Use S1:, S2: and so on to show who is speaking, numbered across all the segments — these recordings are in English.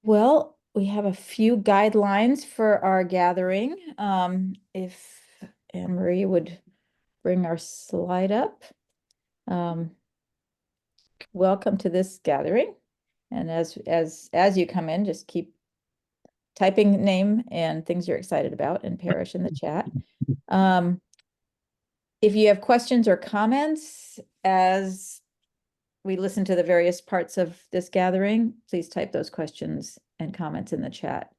S1: Well, we have a few guidelines for our gathering. If Anne Marie would bring our slide up. Welcome to this gathering. And as you come in, just keep typing name and things you're excited about and parish in the chat. If you have questions or comments as we listen to the various parts of this gathering, please type those questions and comments in the chat.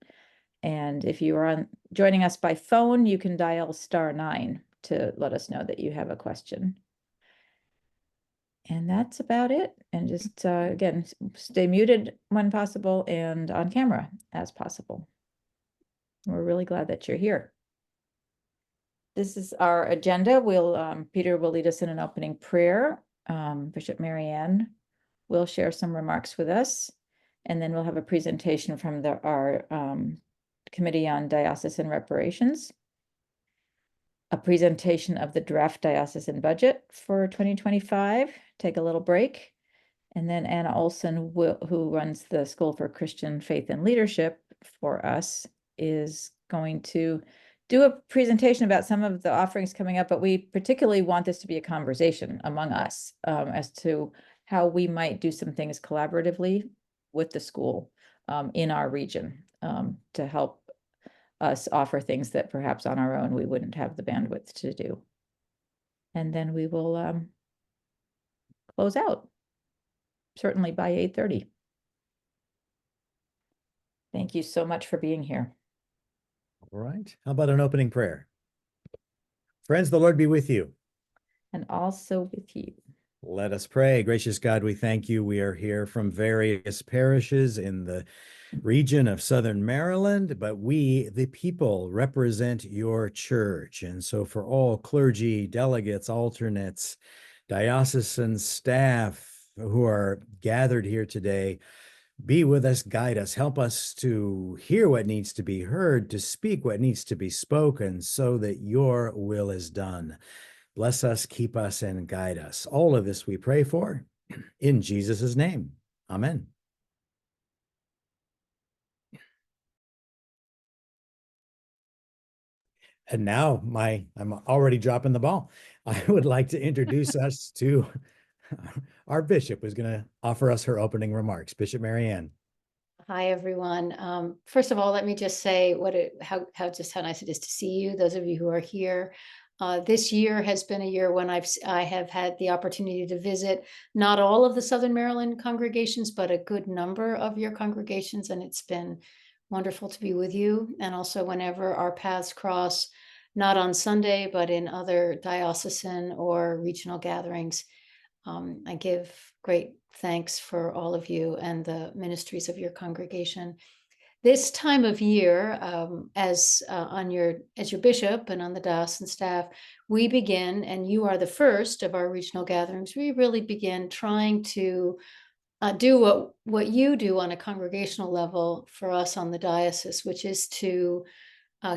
S1: And if you are joining us by phone, you can dial *9 to let us know that you have a question. And that's about it. And just, again, stay muted when possible and on camera as possible. We're really glad that you're here. This is our agenda. Peter will lead us in an opening prayer. Bishop Marianne will share some remarks with us. And then we'll have a presentation from our Committee on Diocesan Reparations, a presentation of the draft diocesan budget for 2025, take a little break, and then Anna Olson, who runs the School for Christian Faith and Leadership for us, is going to do a presentation about some of the offerings coming up, but we particularly want this to be a conversation among us as to how we might do some things collaboratively with the school in our region to help us offer things that perhaps on our own we wouldn't have the bandwidth to do. And then we will close out, certainly by 8:30. Thank you so much for being here.
S2: All right. How about an opening prayer? Friends, the Lord be with you.
S1: And also with you.
S2: Let us pray. Gracious God, we thank you. We are here from various parishes in the region of Southern Maryland, but we, the people, represent your church. And so for all clergy, delegates, alternates, diocesan staff who are gathered here today, be with us, guide us, help us to hear what needs to be heard, to speak what needs to be spoken, so that your will is done. Bless us, keep us, and guide us. All of this we pray for in Jesus' name. Amen. And now I'm already dropping the ball. I would like to introduce us to our bishop, who's going to offer us her opening remarks. Bishop Marianne.
S3: Hi, everyone. First of all, let me just say how nice it is to see you, those of you who are here. This year has been a year when I have had the opportunity to visit not all of the Southern Maryland congregations, but a good number of your congregations, and it's been wonderful to be with you. And also whenever our paths cross, not on Sunday, but in other diocesan or regional gatherings, I give great thanks for all of you and the ministries of your congregation. This time of year, as your bishop and on the diocesan staff, we begin, and you are the first of our regional gatherings, we really begin trying to do what you do on a congregational level for us on the diocese, which is to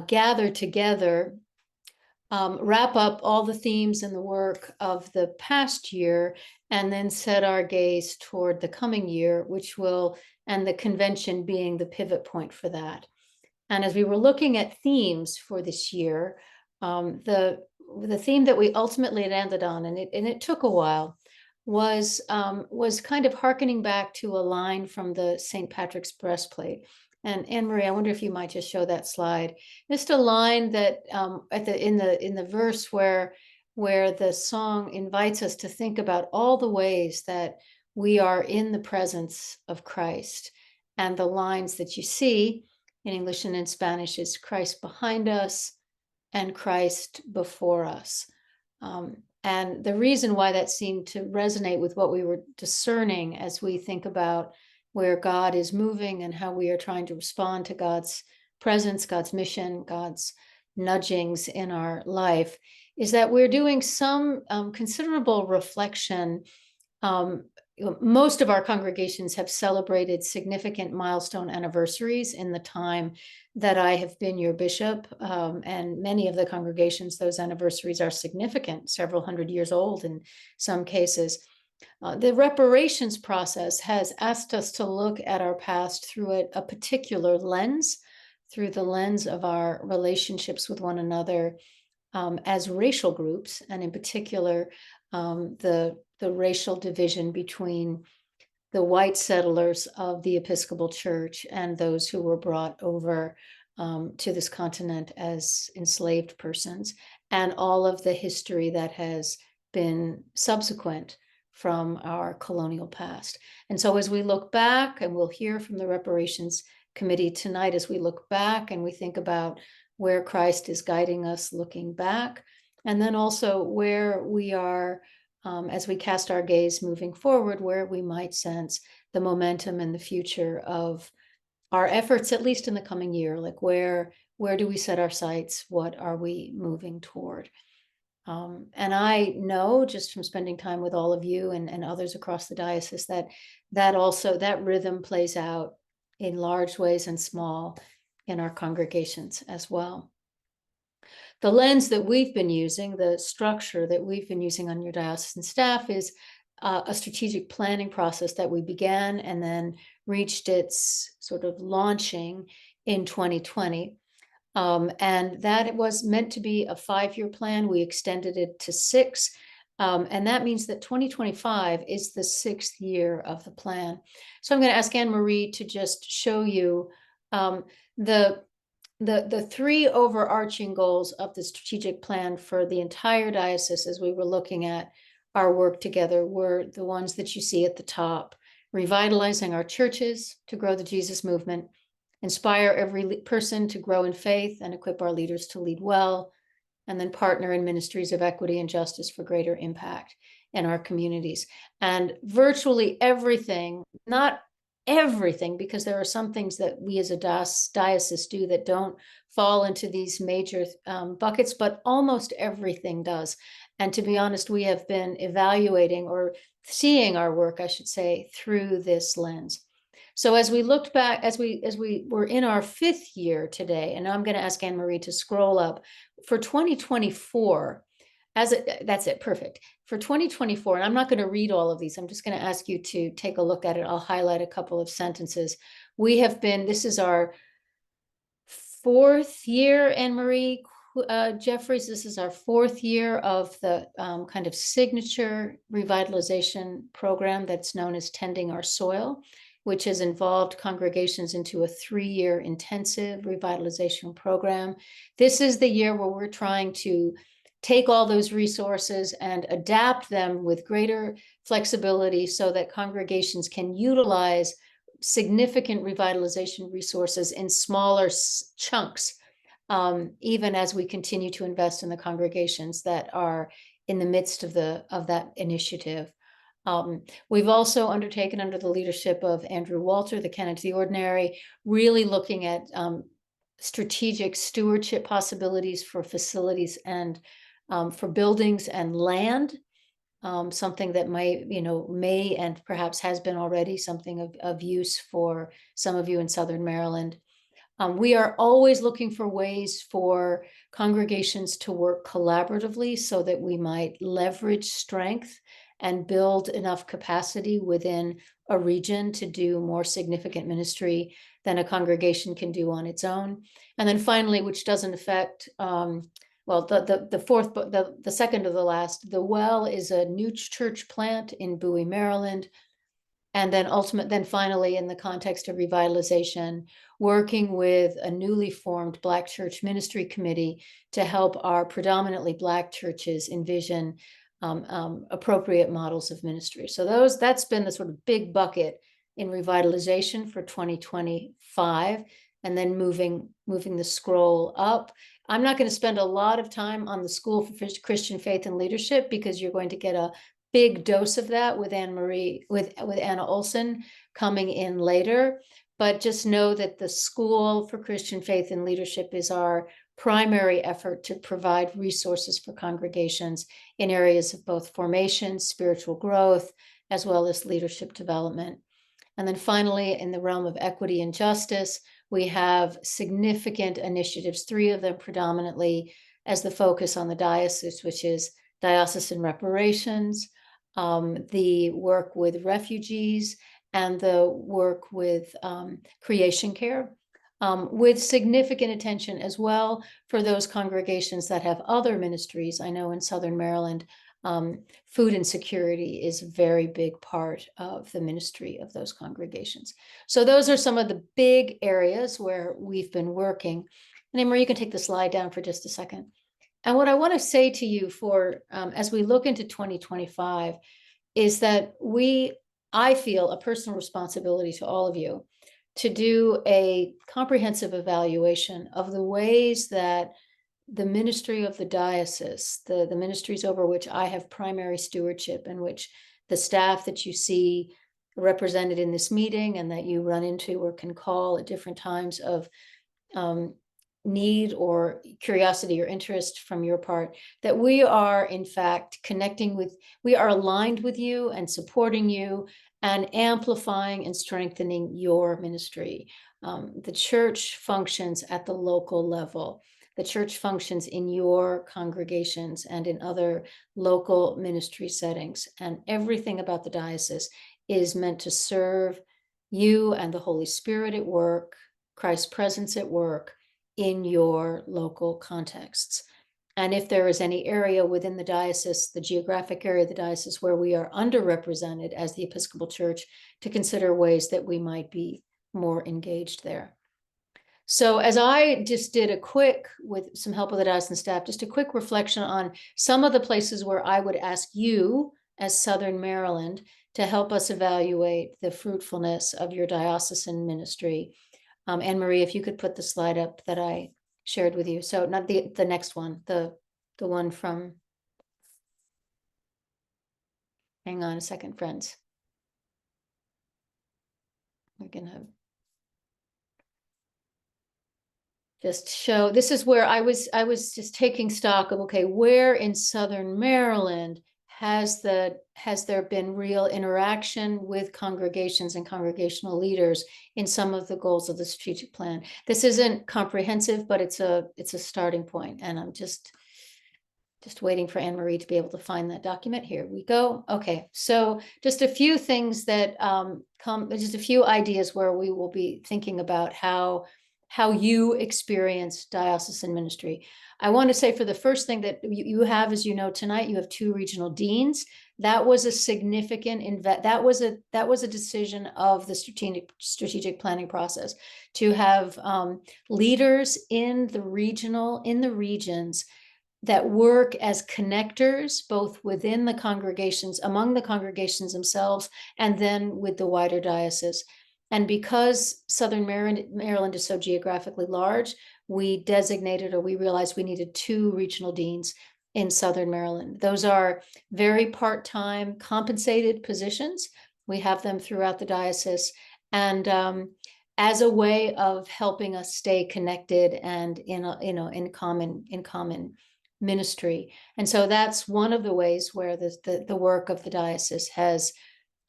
S3: gather together, wrap up all the themes and the work of the past year, and then set our gaze toward the coming year, and the convention being the pivot point for that. And as we were looking at themes for this year, the theme that we ultimately landed on, and it took a while, was kind of hearkening back to a line from the St. Patrick's breastplate. And Anne Marie, I wonder if you might just show that slide. Just a line that in the verse where the song invites us to think about all the ways that we are in the presence of Christ. And the lines that you see in English and in Spanish is Christ behind us and Christ before us. And the reason why that seemed to resonate with what we were discerning as we think about where God is moving and how we are trying to respond to God's presence, God's mission, God's nudgings in our life, is that we're doing some considerable reflection. Most of our congregations have celebrated significant milestone anniversaries in the time that I have been your bishop, and many of the congregations, those anniversaries are significant, several hundred years old in some cases. The reparations process has asked us to look at our past through a particular lens, through the lens of our relationships with one another as racial groups, and in particular, the racial division between the white settlers of the Episcopal Church and those who were brought over to this continent as enslaved persons, and all of the history that has been subsequent from our colonial past. And so as we look back, and we'll hear from the Reparations Committee tonight, as we look back and we think about where Christ is guiding us looking back, and then also where we are as we cast our gaze moving forward, where we might sense the momentum and the future of our efforts, at least in the coming year. Like where do we set our sights? What are we moving toward? And I know just from spending time with all of you and others across the diocese that rhythm plays out in large ways and small in our congregations as well. The lens that we've been using, the structure that we've been using on your diocesan staff, is a strategic planning process that we began and then reached its sort of launching in 2020. And that it was meant to be a 5-year plan. We extended it to 6. And that means that 2025 is the 6th year of the plan. So I'm going to ask Anne-Marie to just show you the 3 overarching goals of the strategic plan for the entire diocese as we were looking at our work together were the ones that you see at the top: revitalizing our churches to grow the Jesus movement, inspire every person to grow in faith and equip our leaders to lead well, and then partner in ministries of equity and justice for greater impact in our communities. And virtually everything, not everything, because there are some things that we as a diocese do that don't fall into these major buckets, but almost everything does. And to be honest, we have been evaluating or seeing our work, I should say, through this lens. So as we looked back, as we were in our 5th year today, and I'm going to ask Anne-Marie to scroll up for 2024. That's it, perfect. For 2024, and I'm not going to read all of these, I'm just going to ask you to take a look at it. I'll highlight a couple of sentences. This is our 4th year, Anne-Marie Jeffries, this is our 4th year of the kind of signature revitalization program that's known as Tending Our Soil, which has involved congregations into a 3-year intensive revitalization program. This is the year where we're trying to take all those resources and adapt them with greater flexibility so that congregations can utilize significant revitalization resources in smaller chunks, even as we continue to invest in the congregations that are in the midst of that initiative. We've also undertaken, under the leadership of Andrew Walter, the Canon to the Ordinary, really looking at strategic stewardship possibilities for facilities and for buildings and land, something that may and perhaps has been already something of use for some of you in Southern Maryland. We are always looking for ways for congregations to work collaboratively so that we might leverage strength and build enough capacity within a region to do more significant ministry than a congregation can do on its own. And then finally, which doesn't affect, the second of the last, The Well is a new church plant in Bowie, Maryland. And then finally, in the context of revitalization, working with a newly formed Black Church Ministry Committee to help our predominantly Black churches envision appropriate models of ministry. So that's been the sort of big bucket in revitalization for 2025. And then moving the scroll up. I'm not going to spend a lot of time on the School for Christian Faith and Leadership, because you're going to get a big dose of that with Anne-Marie, with Anna Olson coming in later. But just know that the School for Christian Faith and Leadership is our primary effort to provide resources for congregations in areas of both formation, spiritual growth, as well as leadership development. And then finally, in the realm of equity and justice, we have significant initiatives, 3 of them predominantly as the focus on the diocese, which is diocesan reparations, the work with refugees, and the work with creation care, with significant attention as well for those congregations that have other ministries. I know in Southern Maryland, food insecurity is a very big part of the ministry of those congregations. So those are some of the big areas where we've been working. And Anne Marie, you can take the slide down for just a second. And what I want to say to you for as we look into 2025 is that I feel a personal responsibility to all of you to do a comprehensive evaluation of the ways that the ministry of the diocese, the ministries over which I have primary stewardship, and which the staff that you see represented in this meeting and that you run into or can call at different times of need or curiosity or interest from your part, that we are in fact we are aligned with you and supporting you and amplifying and strengthening your ministry. The church functions at the local level. The church functions in your congregations and in other local ministry settings. And everything about the diocese is meant to serve you and the Holy Spirit at work, Christ's presence at work in your local contexts. And if there is any area within the diocese, the geographic area of the diocese where we are underrepresented as the Episcopal Church, to consider ways that we might be more engaged there. So as I just did with some help of the diocesan staff, just a quick reflection on some of the places where I would ask you as Southern Maryland to help us evaluate the fruitfulness of your diocesan ministry. Anne Marie, if you could put the slide up that I shared with you. So not the next one, the one from, hang on a second, friends. We're gonna just show, this is where I was just taking stock of, okay, where in Southern Maryland has there been real interaction with congregations and congregational leaders in some of the goals of the strategic plan? This isn't comprehensive, but it's a starting point, and I'm just waiting for Anne Marie to be able to find that document. Here we go. Okay, so just a few things that just a few ideas where we will be thinking about how you experience diocesan ministry. I want to say, for the first thing, that you have, as you know, tonight, you have 2 regional deans. That was a significant that was a decision of the strategic planning process, to have leaders in the regions that work as connectors, both within the congregations, among the congregations themselves, and then with the wider diocese. And because Southern Maryland is so geographically large, we realized we needed 2 regional deans in Southern Maryland. Those are very part-time compensated positions. We have them throughout the diocese, and as a way of helping us stay connected and in common ministry. And so that's one of the ways where the work of the diocese has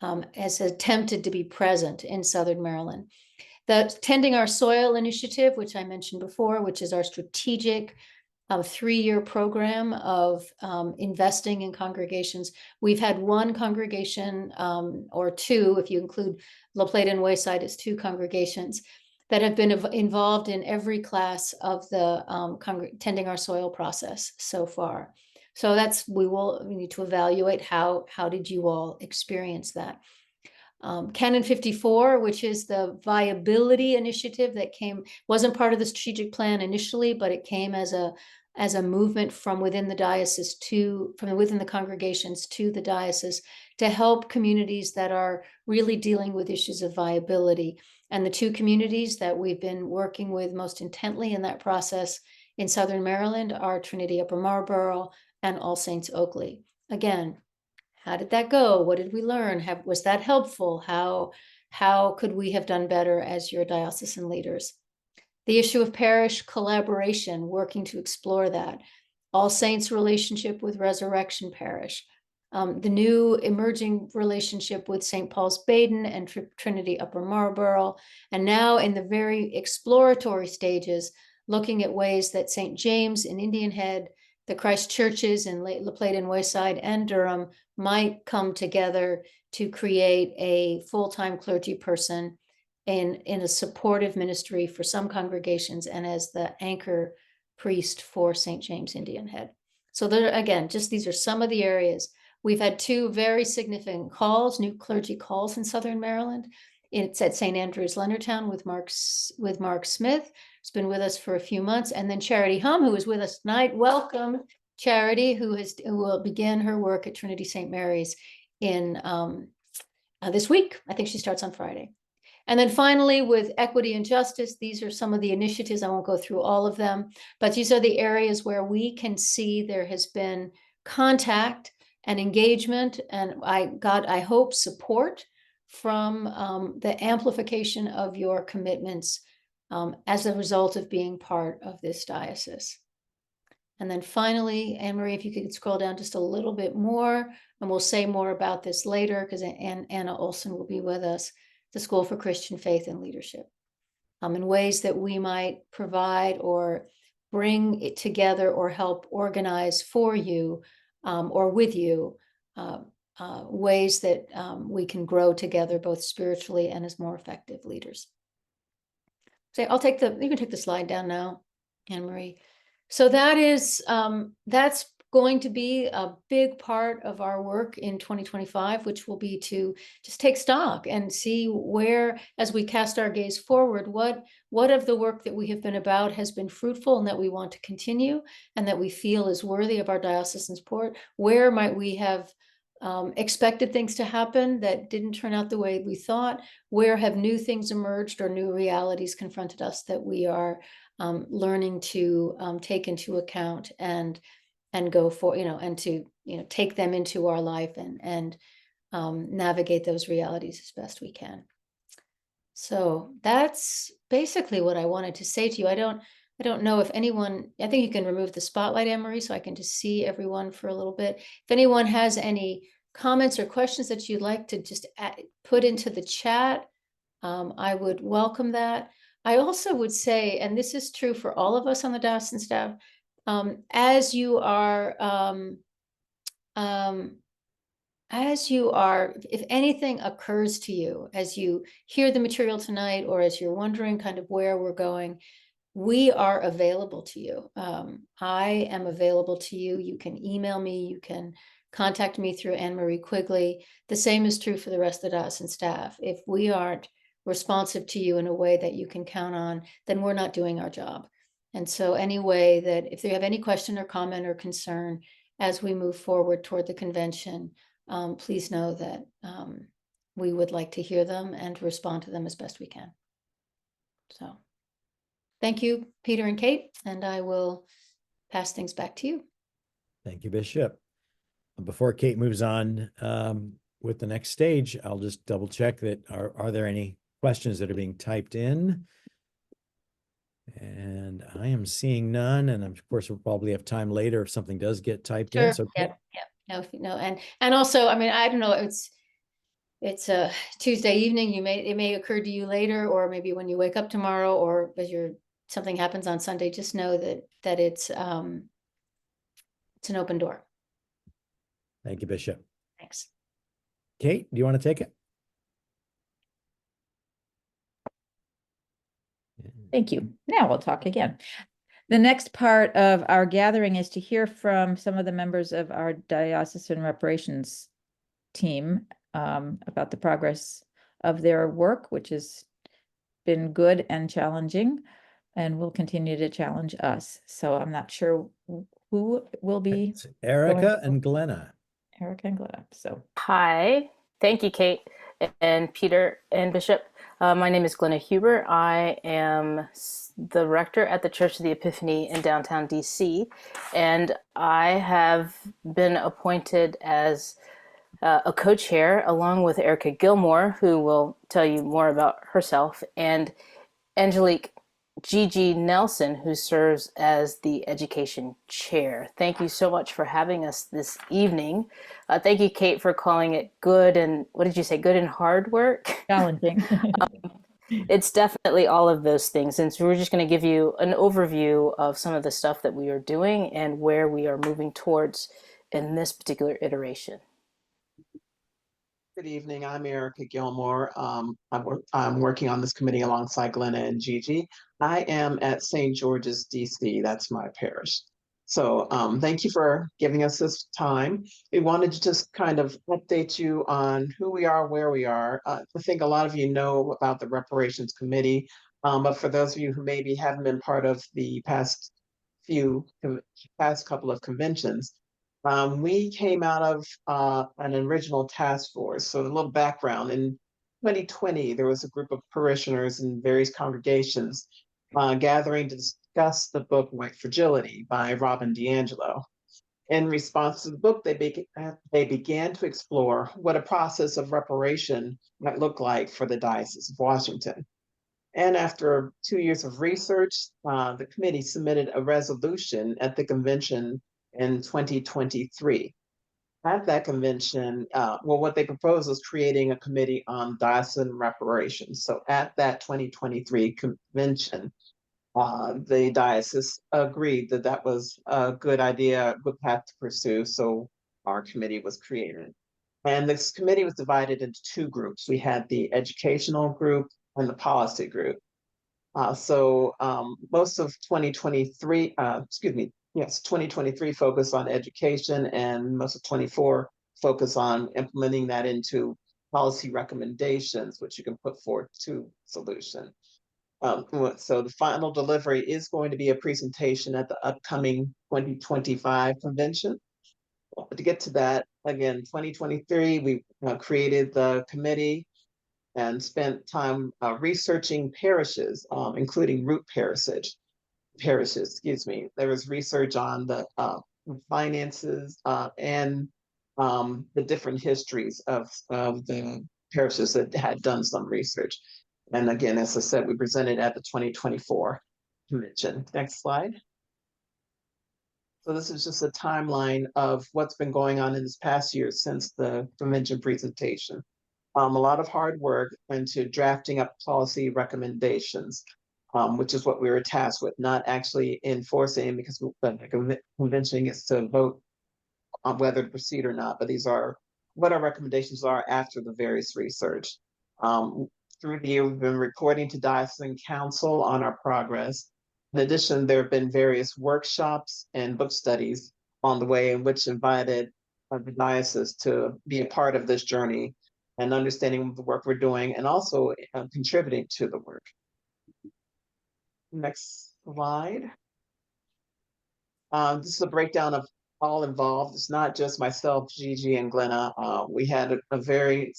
S3: attempted to be present in Southern Maryland. The Tending Our Soil initiative, which I mentioned before, which is our strategic 3-year program of investing in congregations. We've had 1 congregation, or 2, if you include La Plata and Wayside, it's 2 congregations that have been involved in every class of the Tending Our Soil process so far. So we need to evaluate how did you all experience that. Canon 54, which is the viability initiative that wasn't part of the strategic plan initially, but it came as a movement from within the diocese from within the congregations to the diocese, to help communities that are really dealing with issues of viability. And the 2 communities that we've been working with most intently in that process in Southern Maryland are Trinity Upper Marlboro and All Saints Oakley. Again, how did that go? What did we learn? Was that helpful? How could we have done better as your diocesan leaders? The issue of parish collaboration, working to explore that. All Saints' relationship with Resurrection Parish. The new emerging relationship with St. Paul's Baden and Trinity Upper Marlboro. And now in the very exploratory stages, looking at ways that St. James in Indian Head the Christ churches in La Plata and Wayside and Durham might come together to create a full-time clergy person in a supportive ministry for some congregations and as the anchor priest for St. James Indian Head. So there, again, just these are some of the areas. We've had 2 very significant calls, new clergy calls in Southern Maryland. It's at St. Andrews, Leonardtown with Mark Smith. It's been with us for a few months. And then Charity Hum, who is with us tonight. Welcome, Charity, who will begin her work at Trinity St. Mary's in this week. I think she starts on Friday. And then finally, with equity and justice, these are some of the initiatives. I won't go through all of them, but these are the areas where we can see there has been contact and engagement, and I hope support from the amplification of your commitments as a result of being part of this diocese. And then finally, Anne Marie, if you could scroll down just a little bit more, and we'll say more about this later because Anna Olson will be with us, the School for Christian Faith and Leadership, in ways that we might provide or bring it together or help organize for you or with you ways that we can grow together both spiritually and as more effective leaders. So you can take the slide down now, Anne Marie. So that is, that's going to be a big part of our work in 2025, which will be to just take stock and see where, as we cast our gaze forward, what of the work that we have been about has been fruitful and that we want to continue and that we feel is worthy of our diocesan support. Where might we have expected things to happen that didn't turn out the way we thought? Where have new things emerged or new realities confronted us that we are learning to take into account and go for, and to, take them into our life and navigate those realities as best we can. So that's basically what I wanted to say to you. I don't know if anyone, I think you can remove the spotlight, Anne Marie, so I can just see everyone for a little bit. If anyone has any comments or questions that you'd like to just put into the chat, I would welcome that. I also would say, and this is true for all of us on the diocesan staff, as you are, if anything occurs to you, as you hear the material tonight, or as you're wondering kind of where we're going, we are available to you. I am available to you. You can email me, you can contact me through Anne Marie Quigley. The same is true for the rest of the diocesan staff. If we aren't responsive to you in a way that you can count on, then we're not doing our job. And so any way that if you have any question or comment or concern as we move forward toward the convention, please know that we would like to hear them and respond to them as best we can. So thank you, Peter and Kate, and I will pass things back to you.
S2: Thank you, Bishop. Before Kate moves on with the next stage, I'll just double check that are there any questions that are being typed in? And I am seeing none. And of course, we'll probably have time later if something does get typed in. So
S3: Yep. No. And also, I mean, I don't know, it's a Tuesday evening. It may occur to you later, or maybe when you wake up tomorrow, or as something happens on Sunday, just know that it's an open door.
S2: Thank you, Bishop.
S3: Thanks.
S2: Kate, do you want to take it?
S1: Thank you. Now we'll talk again. The next part of our gathering is to hear from some of the members of our diocesan reparations team about the progress of their work, which has been good and challenging, and will continue to challenge us. So I'm not sure who will be.
S2: It's Erica and Glenna.
S1: Erica and Glenna. So
S4: hi, thank you, Kate and Peter and Bishop. My name is Glenna Huber. I am the rector at the Church of the Epiphany in downtown DC, and I have been appointed as a co-chair along with Erica Gilmore, who will tell you more about herself, and Angelique Gigi Nelson, who serves as the education chair. Thank you so much for having us this evening. Thank you, Kate, for calling it good and, what did you say, good and hard work?
S1: challenging.
S4: It's definitely all of those things. And so we're just going to give you an overview of some of the stuff that we are doing and where we are moving towards in this particular iteration.
S5: Good evening. I'm Erica Gilmore. I'm working on this committee alongside Glenna and Gigi. I am at St. George's, DC. That's my parish. So thank you for giving us this time. We wanted to just kind of update you on who we are, where we are. I think a lot of you know about the Reparations Committee, but for those of you who maybe haven't been part of the past couple of conventions, we came out of an original task force. So a little background, in 2020, there was a group of parishioners in various congregations gathering to discuss the book White Fragility by Robin DiAngelo. In response to the book, they began to explore what a process of reparation might look like for the Diocese of Washington. And after 2 years of research, the committee submitted a resolution at the convention in 2023. At that convention, what they proposed was creating a committee on diocesan reparations. So at that 2023 convention, the diocese agreed that that was a good idea, a good path to pursue. So our committee was created. And this committee was divided into two groups. We had the educational group and the policy group. Most of 2023, 2023 focused on education, and most of 24 focus on implementing that into policy recommendations, which you can put forward to solution. So the final delivery is going to be a presentation at the upcoming 2025 convention. But to get to that, again, 2023, we created the committee and spent time researching parishes, including root parishes, There was research on the finances and the different histories of the parishes that had done some research. And again, as I said, we presented at the 2024 convention. Next slide. So this is just a timeline of what's been going on in this past year since the convention presentation. A lot of hard work into drafting up policy recommendations, which is what we were tasked with, not actually enforcing, because the convention gets to vote on whether to proceed or not. But these are what our recommendations are after the various research. Through the year, we've been reporting to Diocesan Council on our progress. In addition, there have been various workshops and book studies on the way, in which invited the diocese to be a part of this journey and understanding the work we're doing, and also contributing to the work. Next slide. This is a breakdown of all involved. It's not just myself, Gigi, and Glenna. We had a very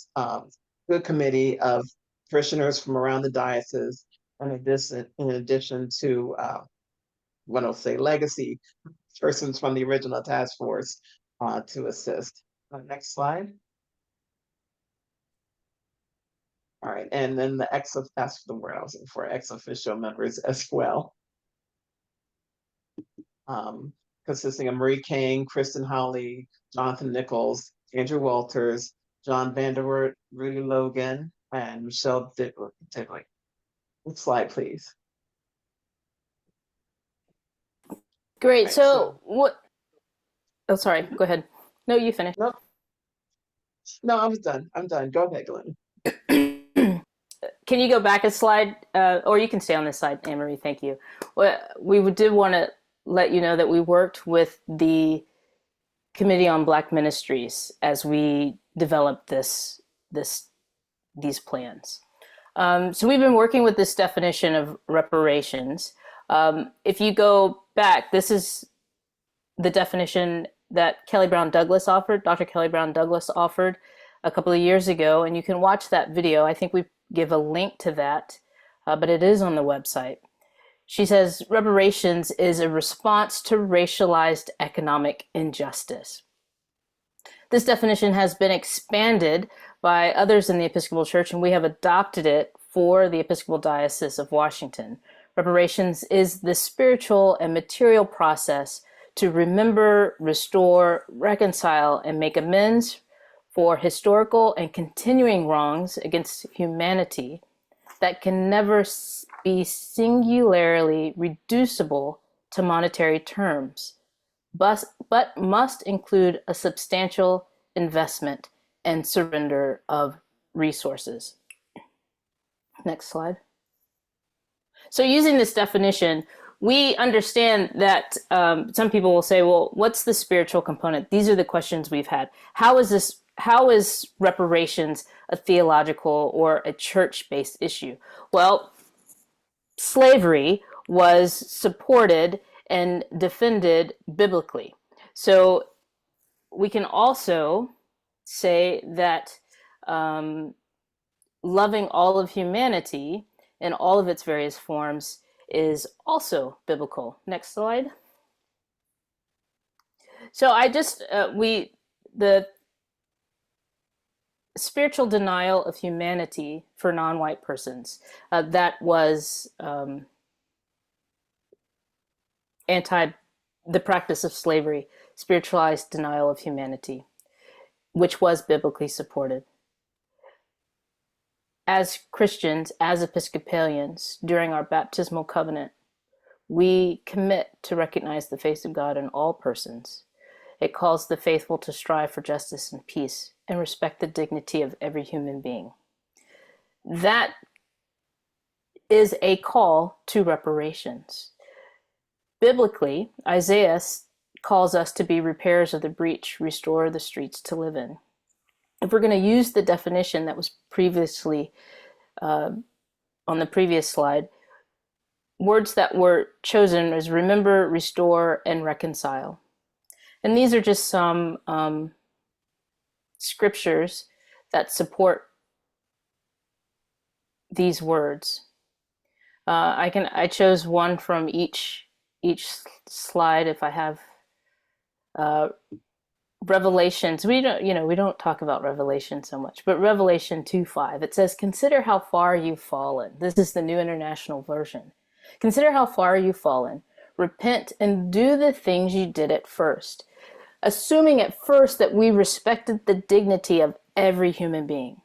S5: good committee of parishioners from around the diocese, and in addition to legacy persons from the original task force to assist. Next slide. All right, and then that's the word I was looking for, ex officio members as well. Consisting of Marie Kane, Kristen Howley, Jonathan Nichols, Andrew Walters, John Vanderwert, Rudy Logan, and Michelle Dibley. Next slide, please.
S4: Great.
S5: Right,
S4: so what? Oh, sorry. Go ahead. No, you finish.
S5: No, I was done. I'm done. Go ahead, Glenn.
S4: Can you go back a slide, or you can stay on this side, Anne-Marie, thank you. Well, we did want to let you know that we worked with the Committee on Black Ministries as we developed these plans. So we've been working with this definition of reparations. If you go back, this is the definition that Kelly Brown Douglas offered, Dr. Kelly Brown Douglas offered a couple of years ago, and you can watch that video. I think we give a link to that, but it is on the website. She says reparations is a response to racialized economic injustice. This definition has been expanded by others in the Episcopal Church, and we have adopted it for the Episcopal Diocese of Washington. Reparations is the spiritual and material process to remember, restore, reconcile, and make amends for historical and continuing wrongs against humanity that can never be singularly reducible to monetary terms, but must include a substantial investment and surrender of resources. Next slide. So using this definition, we understand that some people will say, well, what's the spiritual component? These are the questions we've had. How is reparations a theological or a church-based issue? Well, slavery was supported and defended biblically. So we can also say that loving all of humanity in all of its various forms is also biblical. Next slide. So the spiritual denial of humanity for non-white persons, that was the practice of slavery, spiritualized denial of humanity, which was biblically supported. As Christians, as Episcopalians, during our baptismal covenant, we commit to recognize the face of God in all persons. It calls the faithful to strive for justice and peace and respect the dignity of every human being. That is a call to reparations. Biblically, Isaiah calls us to be repairers of the breach, restore the streets to live in. If we're going to use the definition that was previously on the previous slide, words that were chosen is remember, restore, and reconcile. And these are just some scriptures that support these words. I chose one from each slide. If I have Revelations, we don't talk about Revelation so much, but Revelation 2:5, it says, "Consider how far you've fallen." This is the New International Version. "Consider how far you've fallen. Repent and do the things you did at first." Assuming at first that we respected the dignity of every human being.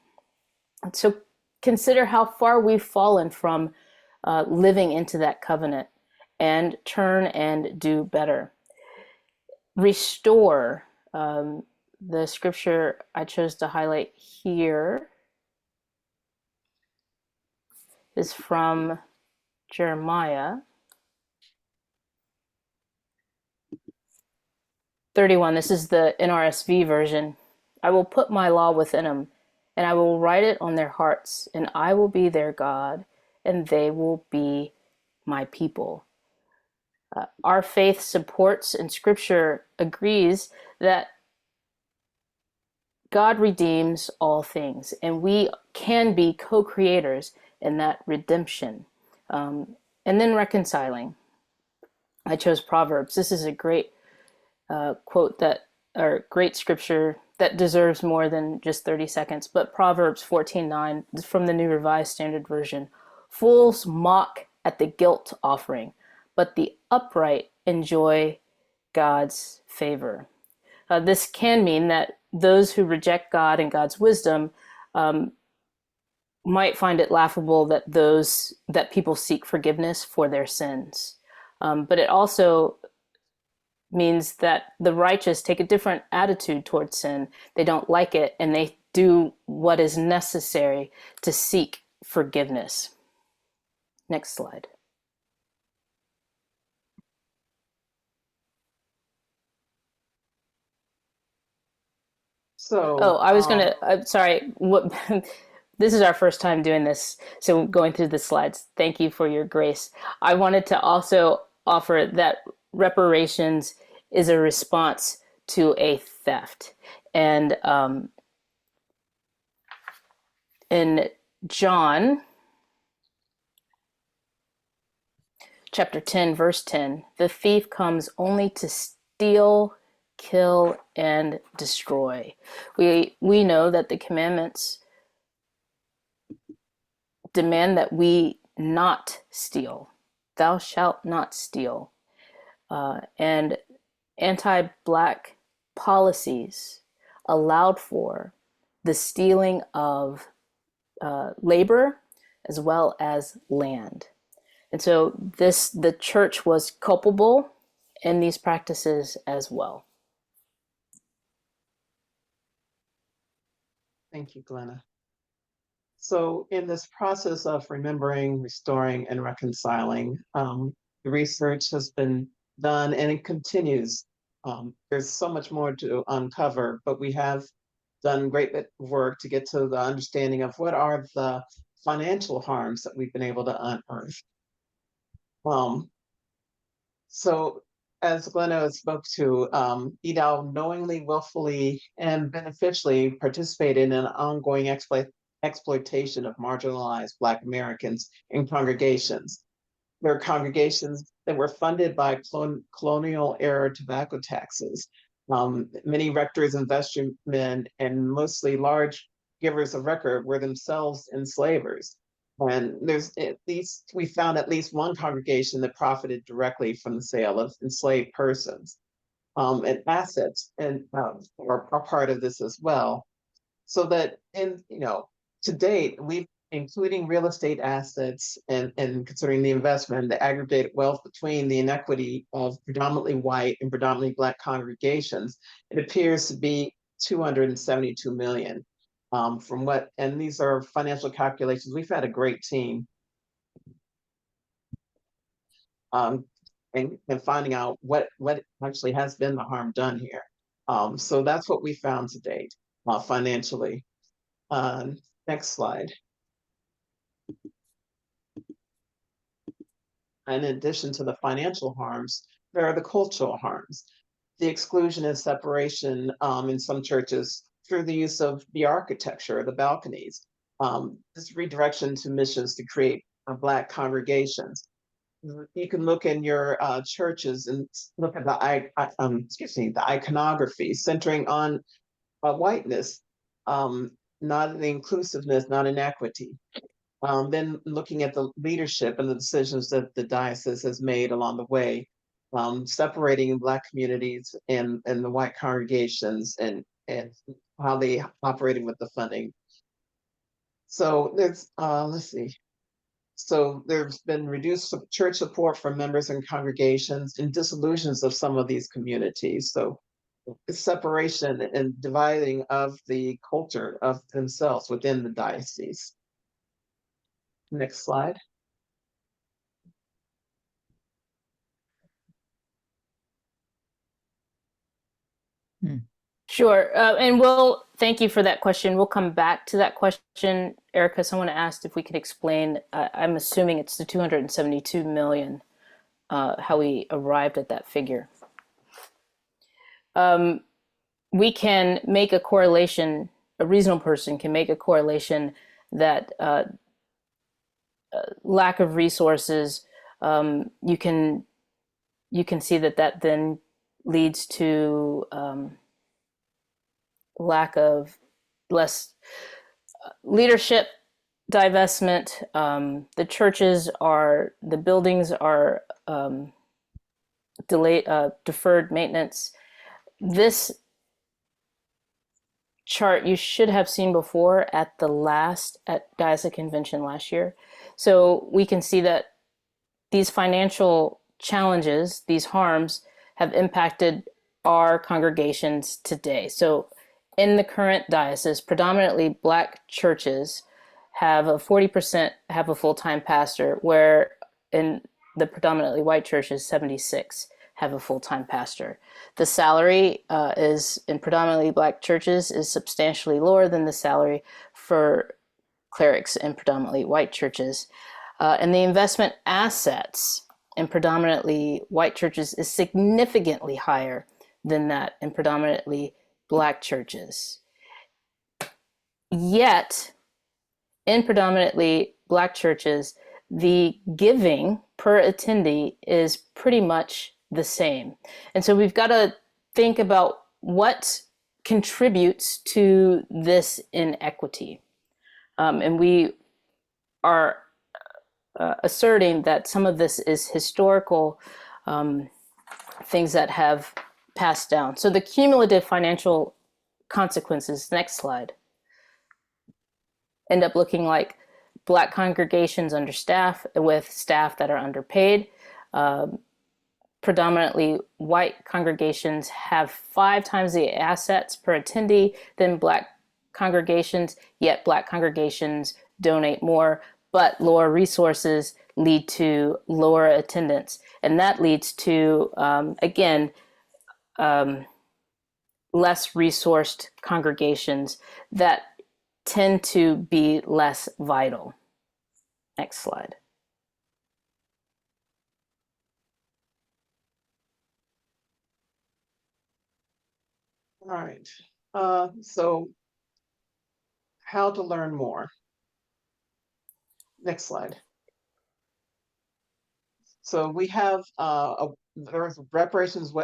S4: So consider how far we've fallen from living into that covenant, and turn and do better. Restore. The scripture I chose to highlight here is from Jeremiah 31. This is the NRSV version. "I will put my law within them, and I will write it on their hearts, and I will be their God, and they will be my people." Our faith supports, and scripture agrees, that God redeems all things, and we can be co-creators in that redemption. And then reconciling. I chose Proverbs. This is a great quote or great scripture that deserves more than just 30 seconds, but Proverbs 14:9 from the New Revised Standard Version. "Fools mock at the guilt offering, but the upright enjoy God's favor." This can mean that those who reject God and God's wisdom might find it laughable that people seek forgiveness for their sins. But it also means that the righteous take a different attitude towards sin. They don't like it, and they do what is necessary to seek forgiveness. Next slide.
S5: So,
S4: Oh, I was gonna, sorry, this is our first time doing this, so going through the slides. Thank you for your grace. I wanted to also offer that reparations is a response to a theft. And in John chapter 10, verse 10, "The thief comes only to steal, kill, and destroy." We know that the commandments demand that we not steal. "Thou shalt not steal." And anti-Black policies allowed for the stealing of labor, as well as land. And so the church was culpable in these practices as well.
S5: Thank you, Glenna. So in this process of remembering, restoring, and reconciling, the research has been done and it continues. There's so much more to uncover, but we have done great bit of work to get to the understanding of what are the financial harms that we've been able to unearth. So as Glenna spoke to, EDAL knowingly, willfully, and beneficially participated in an ongoing exploitation of marginalized Black Americans in congregations. There are congregations that were funded by colonial era tobacco taxes. Many rectors and vestrymen and mostly large givers of record were themselves enslavers. And we found at least one congregation that profited directly from the sale of enslaved persons. And assets and are part of this as well. So that to date, we've including real estate assets and considering the investment, the aggregated wealth between the inequity of predominantly white and predominantly Black congregations, it appears to be 272 million. And these are financial calculations. We've had a great team and finding out what actually has been the harm done here. So that's what we found to date financially. Next slide. In addition to the financial harms, there are the cultural harms. The exclusion and separation in some churches through the use of the architecture, the balconies, this redirection to missions to create Black congregations. You can look in your churches and look at the iconography centering on whiteness, not in inclusiveness, not in equity. Then looking at the leadership and the decisions that the diocese has made along the way, separating Black communities and the white congregations and how they operated with the funding. So there's, let's see. So there's been reduced church support for members and congregations and disillusions of some of these communities. So separation and dividing of the culture of themselves within the diocese. Next slide.
S4: Sure. And thank you for that question. We'll come back to that question. Erica, someone asked if we could explain, I'm assuming it's the 272 million, how we arrived at that figure. We can make a correlation, a reasonable person can make a correlation that lack of resources, you can see that then leads to lack of less leadership, divestment. The buildings are deferred maintenance. This chart you should have seen before at Diocese Convention last year. So we can see that these financial challenges, these harms, have impacted our congregations today. So in the current diocese, predominantly Black churches have 40% have a full-time pastor, where in the predominantly white churches, 76 have a full-time pastor. The salary is in predominantly Black churches is substantially lower than the salary for clerics in predominantly white churches. And the investment assets in predominantly white churches is significantly higher than that in predominantly Black churches. Yet, in predominantly Black churches, the giving per attendee is pretty much the same. And so we've got to think about what contributes to this inequity. And we are asserting that some of this is historical things that have passed down. So the cumulative financial consequences, next slide, end up looking like Black congregations understaffed with staff that are underpaid. Predominantly white congregations have 5 times the assets per attendee than Black congregations, yet Black congregations donate more, but lower resources lead to lower attendance. And that leads to, less resourced congregations that tend to be less vital. Next slide.
S5: All right. So how to learn more. Next slide. So we have there's a reparations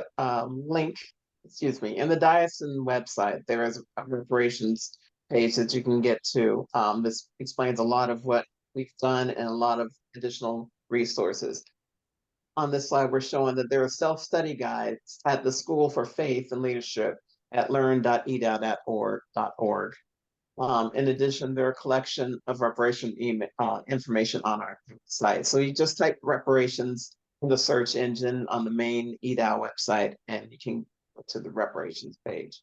S5: link, excuse me, in the diocesan website. There is a reparations page that you can get to. This explains a lot of what we've done and a lot of additional resources. On this slide, we're showing that there are self-study guides at the School for Faith and Leadership at learn.edow.org. In addition, there are a collection of reparation information on our site. So you just type reparations in the search engine on the main EDOW website, and you can go to the reparations page.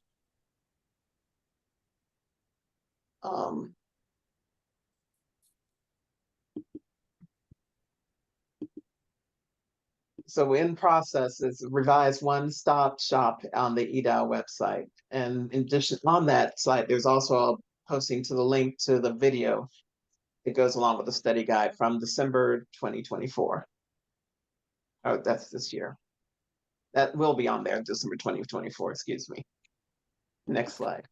S5: So in process is revised one-stop shop on the EDOW website. And in addition, on that site, there's also a posting to the link to the video. It goes along with the study guide from December 2024. Oh, that's this year. That will be on there, December 2024, excuse me. Next slide.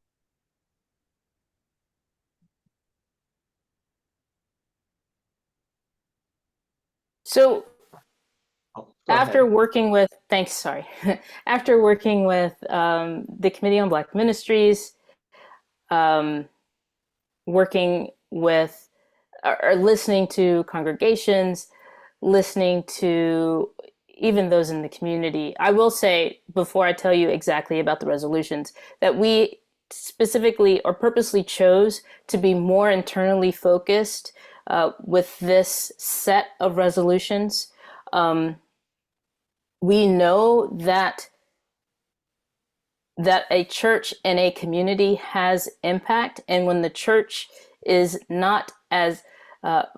S4: So
S5: Oh, go
S4: after
S5: ahead.
S4: working with, after working with the Committee on Black Ministries, working with or listening to congregations, listening to even those in the community. I will say, before I tell you exactly about the resolutions, that we specifically or purposely chose to be more internally focused with this set of resolutions. We know that a church and a community has impact, and when the church is not as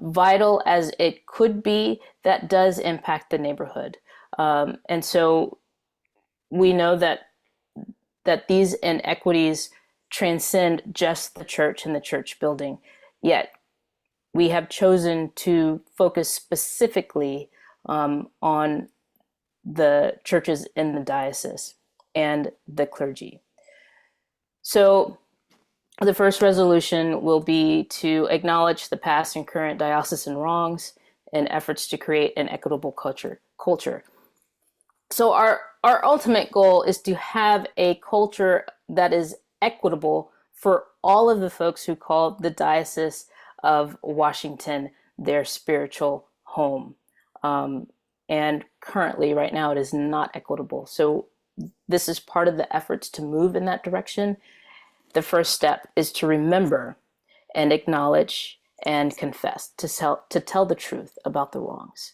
S4: vital as it could be, that does impact the neighborhood. And so we know that these inequities transcend just the church and the church building. Yet we have chosen to focus specifically on the churches in the diocese and the clergy. So the first resolution will be to acknowledge the past and current diocesan wrongs and efforts to create an equitable culture. So our ultimate goal is to have a culture that is equitable for all of the folks who call the Diocese of Washington their spiritual home. And currently, right now, it is not equitable. So this is part of the efforts to move in that direction. The first step is to remember and acknowledge and confess, to tell the truth about the wrongs.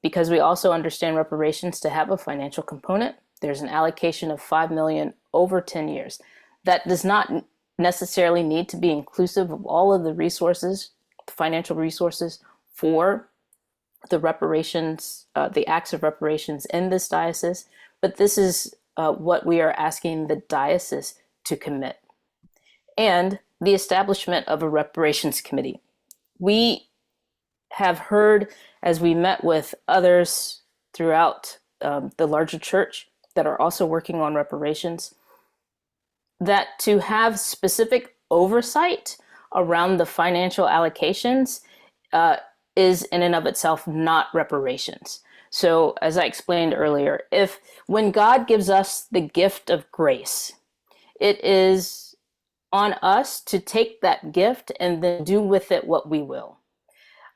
S4: Because we also understand reparations to have a financial component. There's an allocation of $5 million over 10 years. That does not necessarily need to be inclusive of all of the resources, the financial resources for the reparations, the acts of reparations in this diocese, but this is what we are asking the diocese to commit. And the establishment of a reparations committee. We have heard, as we met with others throughout the larger church that are also working on reparations, that to have specific oversight around the financial allocations is in and of itself not reparations. So as I explained earlier, when God gives us the gift of grace, it is on us to take that gift and then do with it what we will.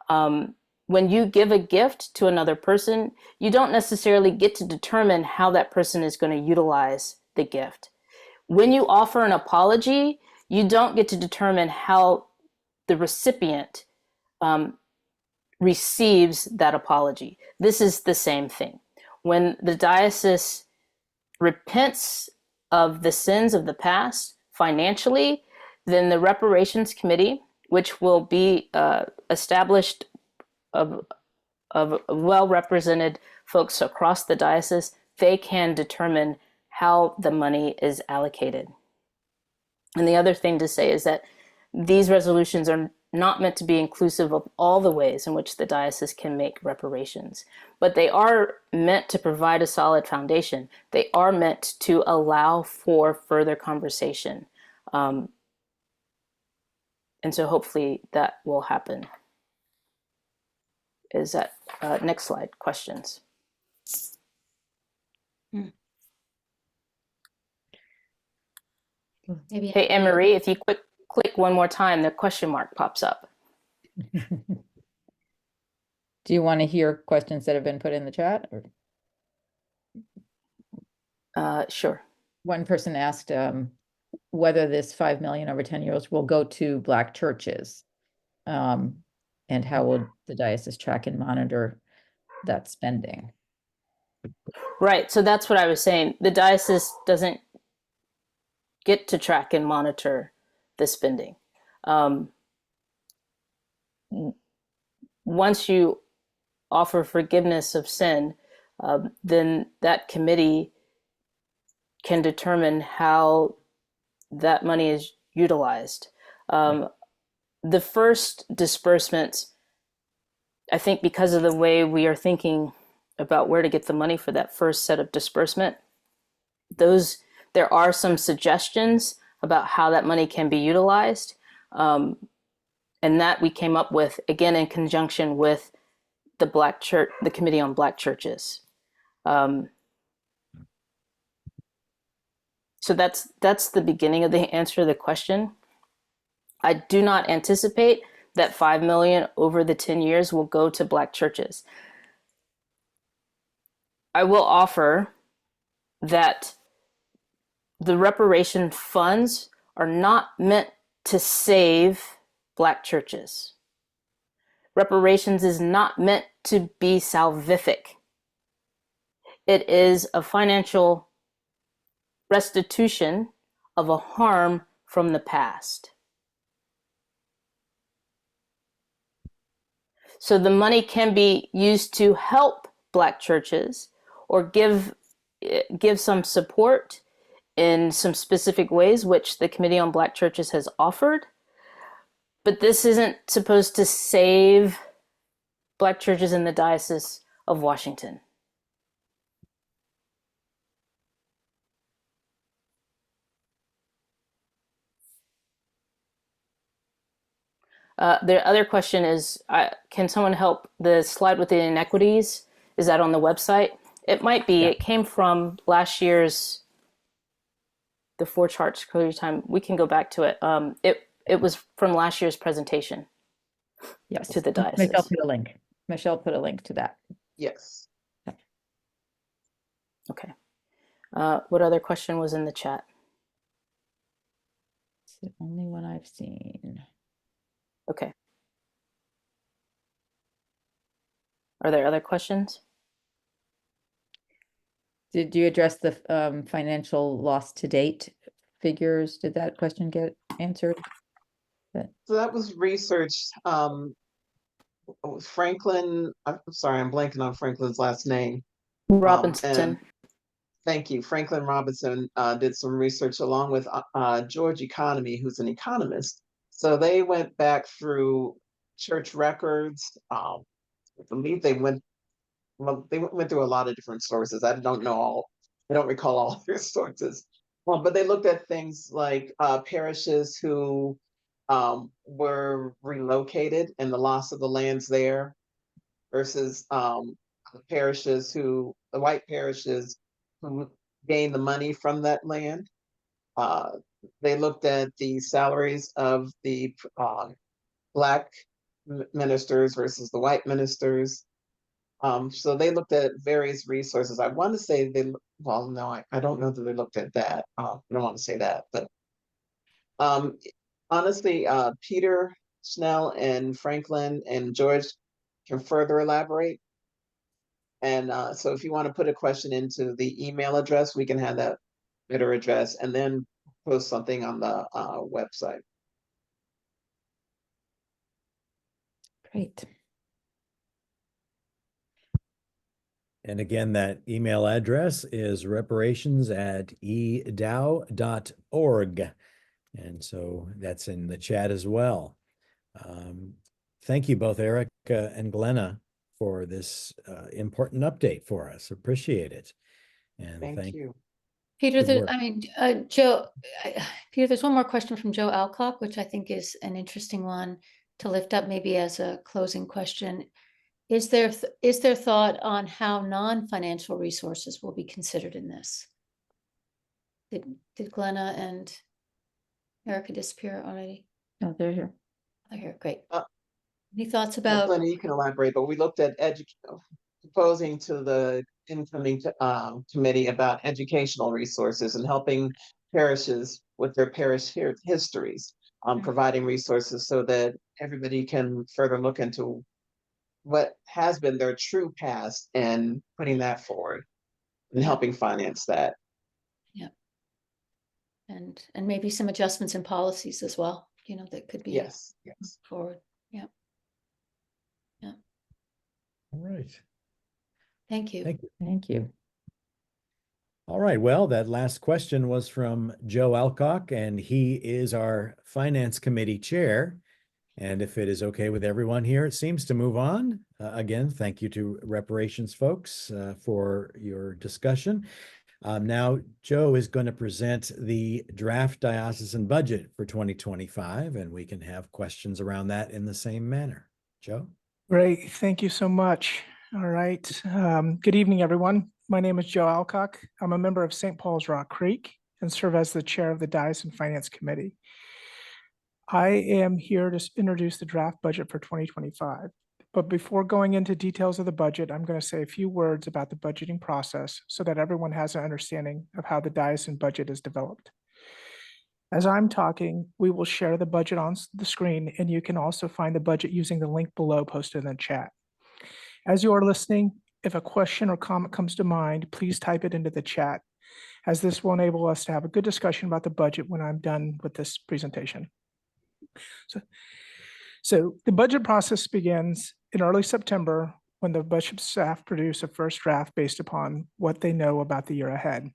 S4: When you give a gift to another person, you don't necessarily get to determine how that person is going to utilize the gift. When you offer an apology, you don't get to determine how the recipient receives that apology. This is the same thing. When the diocese repents of the sins of the past financially, then the reparations committee, which will be established of well-represented folks across the diocese, they can determine how the money is allocated. And the other thing to say is that these resolutions are not meant to be inclusive of all the ways in which the diocese can make reparations, but they are meant to provide a solid foundation. They are meant to allow for further conversation. And so hopefully that will happen. Is that, next slide, questions.
S3: Maybe.
S4: Hey, Anne-Marie, if you click one more time, the question mark pops up.
S1: Do you want to hear questions that have been put in the chat? Or
S4: Sure.
S1: one person asked whether this 5 million over 10 years will go to Black churches. And how will the diocese track and monitor that spending?
S4: Right. So that's what I was saying. The diocese doesn't get to track and monitor the spending. Once you offer forgiveness of sin, then that committee can determine how that money is utilized. The first disbursements, I think because of the way we are thinking about where to get the money for that first set of disbursement, there are some suggestions about how that money can be utilized. And that we came up with, again, in conjunction with the Black Church, the Committee on Black Churches. So that's the beginning of the answer to the question. I do not anticipate that 5 million over the 10 years will go to Black churches. I will offer that the reparation funds are not meant to save Black churches. Reparations is not meant to be salvific. It is a financial restitution of a harm from the past. So the money can be used to help Black churches or give some support in some specific ways, which the Committee on Black Churches has offered. But this isn't supposed to save Black churches in the Diocese of Washington. The other question is, can someone help the slide with the inequities? Is that on the website? It might be.
S2: Yeah.
S4: It came from last year's, the 4 charts clear time. We can go back to it. It was from last year's presentation.
S1: Yes.
S4: To the
S1: Michelle
S4: diocese.
S1: put a link. Michelle put a link to that.
S5: Yes.
S4: Okay. What other question was in the chat?
S1: It's the only one I've seen.
S4: Okay. Are there other questions?
S1: Did you address the financial loss to date figures? Did that question get answered?
S5: So that was research. Franklin, I'm sorry, I'm blanking on Franklin's last name.
S4: Robinson.
S5: And thank you. Franklin Robinson did some research along with George Economy, who's an economist. So they went back through church records. I believe they went through a lot of different sources. I don't recall all their sources. But they looked at things like parishes who were relocated and the loss of the lands there versus the white parishes who gained the money from that land. They looked at the salaries of the Black ministers versus the white ministers. So they looked at various resources. I want to say I don't know that they looked at that. I don't want to say that, but honestly, Peter Schnell and Franklin and George can further elaborate. And so if you want to put a question into the email address, we can have that better address and then post something on the website.
S1: Great.
S2: And again, that email address is reparations@edow.org. And so that's in the chat as well. Thank you both, Erica and Glenna, for this important update for us. Appreciate it. And
S5: Thank you.
S3: Peter,
S2: Good work.
S3: Joe, Peter, there's one more question from Joe Alcock, which I think is an interesting one to lift up maybe as a closing question. Is there thought on how non-financial resources will be considered in this? Did Glenna and Erica disappear already?
S1: No, they're here.
S3: They're here, great.
S5: Uh,
S3: Any thoughts
S5: Well,
S3: about?
S5: Glenna, you can elaborate, but we looked at proposing to the incoming committee about educational resources and helping parishes with their parish histories, providing resources so that everybody can further look into what has been their true past and putting that forward and
S3: Yeah.
S5: helping finance that.
S3: And maybe some adjustments in policies as well, that could be
S5: Yes.
S3: forward.
S2: all right.
S3: Thank you.
S2: Thank you.
S1: Thank you.
S2: All right. Well, that last question was from Joe Alcock, and he is our Finance Committee Chair. And if it is okay with everyone here, it seems to move on. Again, thank you to reparations folks for your discussion. Now, Joe is going to present the draft diocesan budget for 2025, and we can have questions around that in the same manner. Joe?
S6: Great. Thank you so much. All right. Good evening, everyone. My name is Joe Alcock. I'm a member of St. Paul's Rock Creek and serve as the chair of the Diocesan Finance Committee. I am here to introduce the draft budget for 2025. But before going into details of the budget, I'm going to say a few words about the budgeting process so that everyone has an understanding of how the diocesan budget is developed. As I'm talking, we will share the budget on the screen, and you can also find the budget using the link below posted in the chat. As you are listening, if a question or comment comes to mind, please type it into the chat, as this will enable us to have a good discussion about the budget when I'm done with this presentation. So the budget process begins in early September when the budget staff produce a first draft based upon what they know about the year ahead.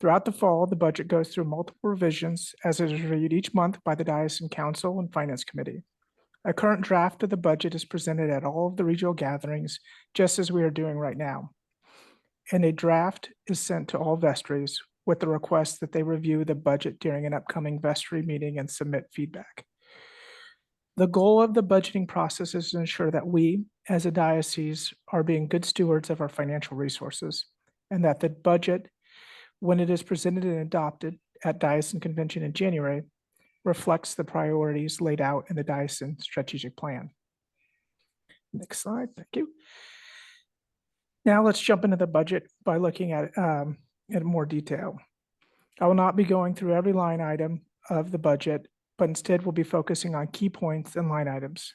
S6: Throughout the fall, the budget goes through multiple revisions as it is reviewed each month by the Diocesan Council and Finance Committee. A current draft of the budget is presented at all of the regional gatherings, just as we are doing right now. And a draft is sent to all vestries with the request that they review the budget during an upcoming vestry meeting and submit feedback. The goal of the budgeting process is to ensure that we, as a diocese, are being good stewards of our financial resources, and that the budget, when it is presented and adopted at Diocesan Convention in January, reflects the priorities laid out in the Diocesan Strategic Plan. Next slide, thank you. Now let's jump into the budget by looking at it in more detail. I will not be going through every line item of the budget, but instead we'll be focusing on key points and line items.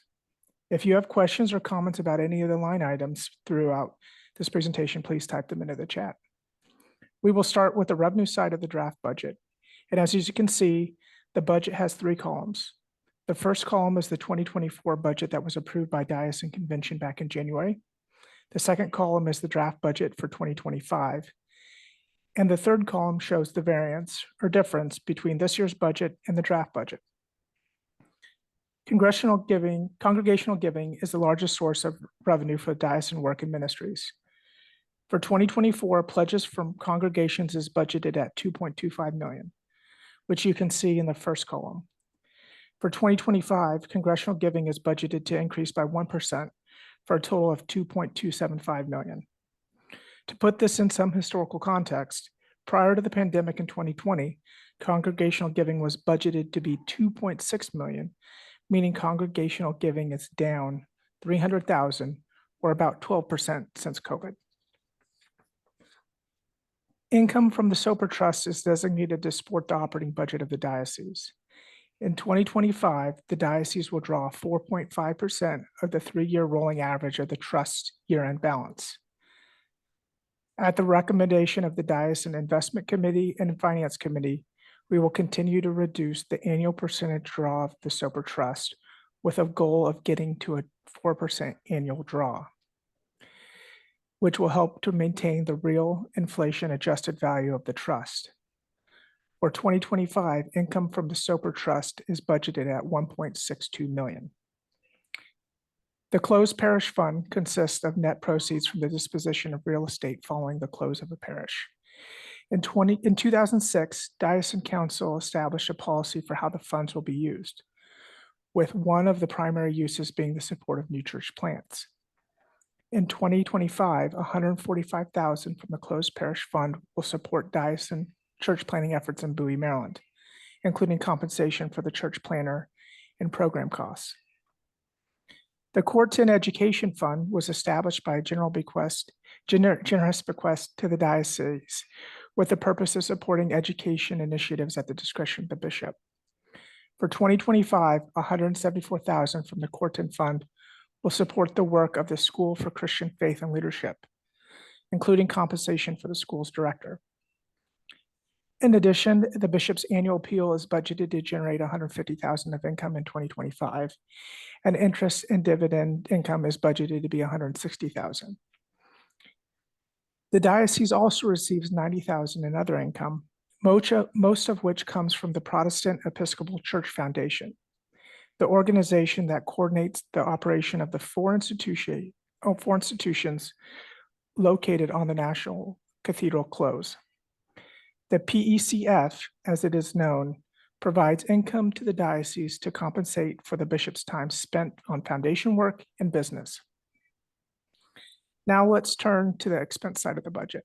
S6: If you have questions or comments about any of the line items throughout this presentation, please type them into the chat. We will start with the revenue side of the draft budget. And as you can see, the budget has 3 columns. The first column is the 2024 budget that was approved by Diocesan Convention back in January. The second column is the draft budget for 2025. And the third column shows the variance or difference between this year's budget and the draft budget. Congregational giving is the largest source of revenue for diocesan work and ministries. For 2024, pledges from congregations is budgeted at $2.25 million, which you can see in the first column. For 2025, congregational giving is budgeted to increase by 1% for a total of $2.275 million. To put this in some historical context, prior to the pandemic in 2020, congregational giving was budgeted to be $2.6 million, meaning congregational giving is down $300,000 or about 12% since COVID. Income from the Soper Trust is designated to support the operating budget of the diocese. In 2025, the diocese will draw 4.5% of the 3-year rolling average of the trust year-end balance. At the recommendation of the Diocesan Investment Committee and Finance Committee, we will continue to reduce the annual percentage draw of the Soper Trust with a goal of getting to a 4% annual draw, which will help to maintain the real inflation-adjusted value of the trust. For 2025, income from the Soper Trust is budgeted at $1.62 million. The closed parish fund consists of net proceeds from the disposition of real estate following the close of a parish. In 2006, Diocesan Council established a policy for how the funds will be used, with one of the primary uses being the support of new church plants. In 2025, $145,000 from the closed parish fund will support diocesan church planting efforts in Bowie, Maryland, including compensation for the church planner and program costs. The Corton Education Fund was established by a generous bequest to the diocese with the purpose of supporting education initiatives at the discretion of the bishop. For 2025, $174,000 from the Corton Fund will support the work of the School for Christian Faith and Leadership, including compensation for the school's director. In addition, the bishop's annual appeal is budgeted to generate $150,000 of income in 2025, and interest and dividend income is budgeted to be $160,000. The diocese also receives $90,000 in other income, most of which comes from the Protestant Episcopal Church Foundation, the organization that coordinates the operation of the four institutions located on the National Cathedral Close. The PECF, as it is known, provides income to the diocese to compensate for the bishop's time spent on foundation work and business. Now let's turn to the expense side of the budget.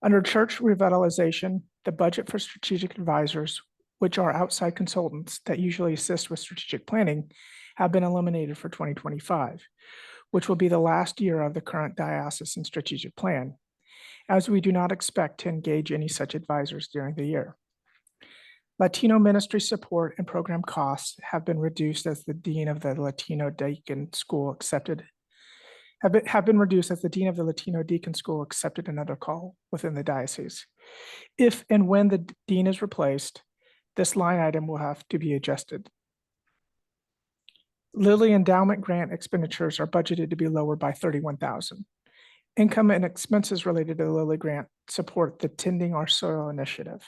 S6: Under church revitalization, the budget for strategic advisors, which are outside consultants that usually assist with strategic planning, have been eliminated for 2025, which will be the last year of the current diocesan strategic plan, as we do not expect to engage any such advisors during the year. Latino ministry support and program costs have been reduced as the Dean of the Latino Deacon School accepted another call within the diocese. If and when the dean is replaced, this line item will have to be adjusted. Lilly Endowment Grant expenditures are budgeted to be lowered by $31,000. Income and expenses related to the Lilly Grant support the Tending Our Soil initiative,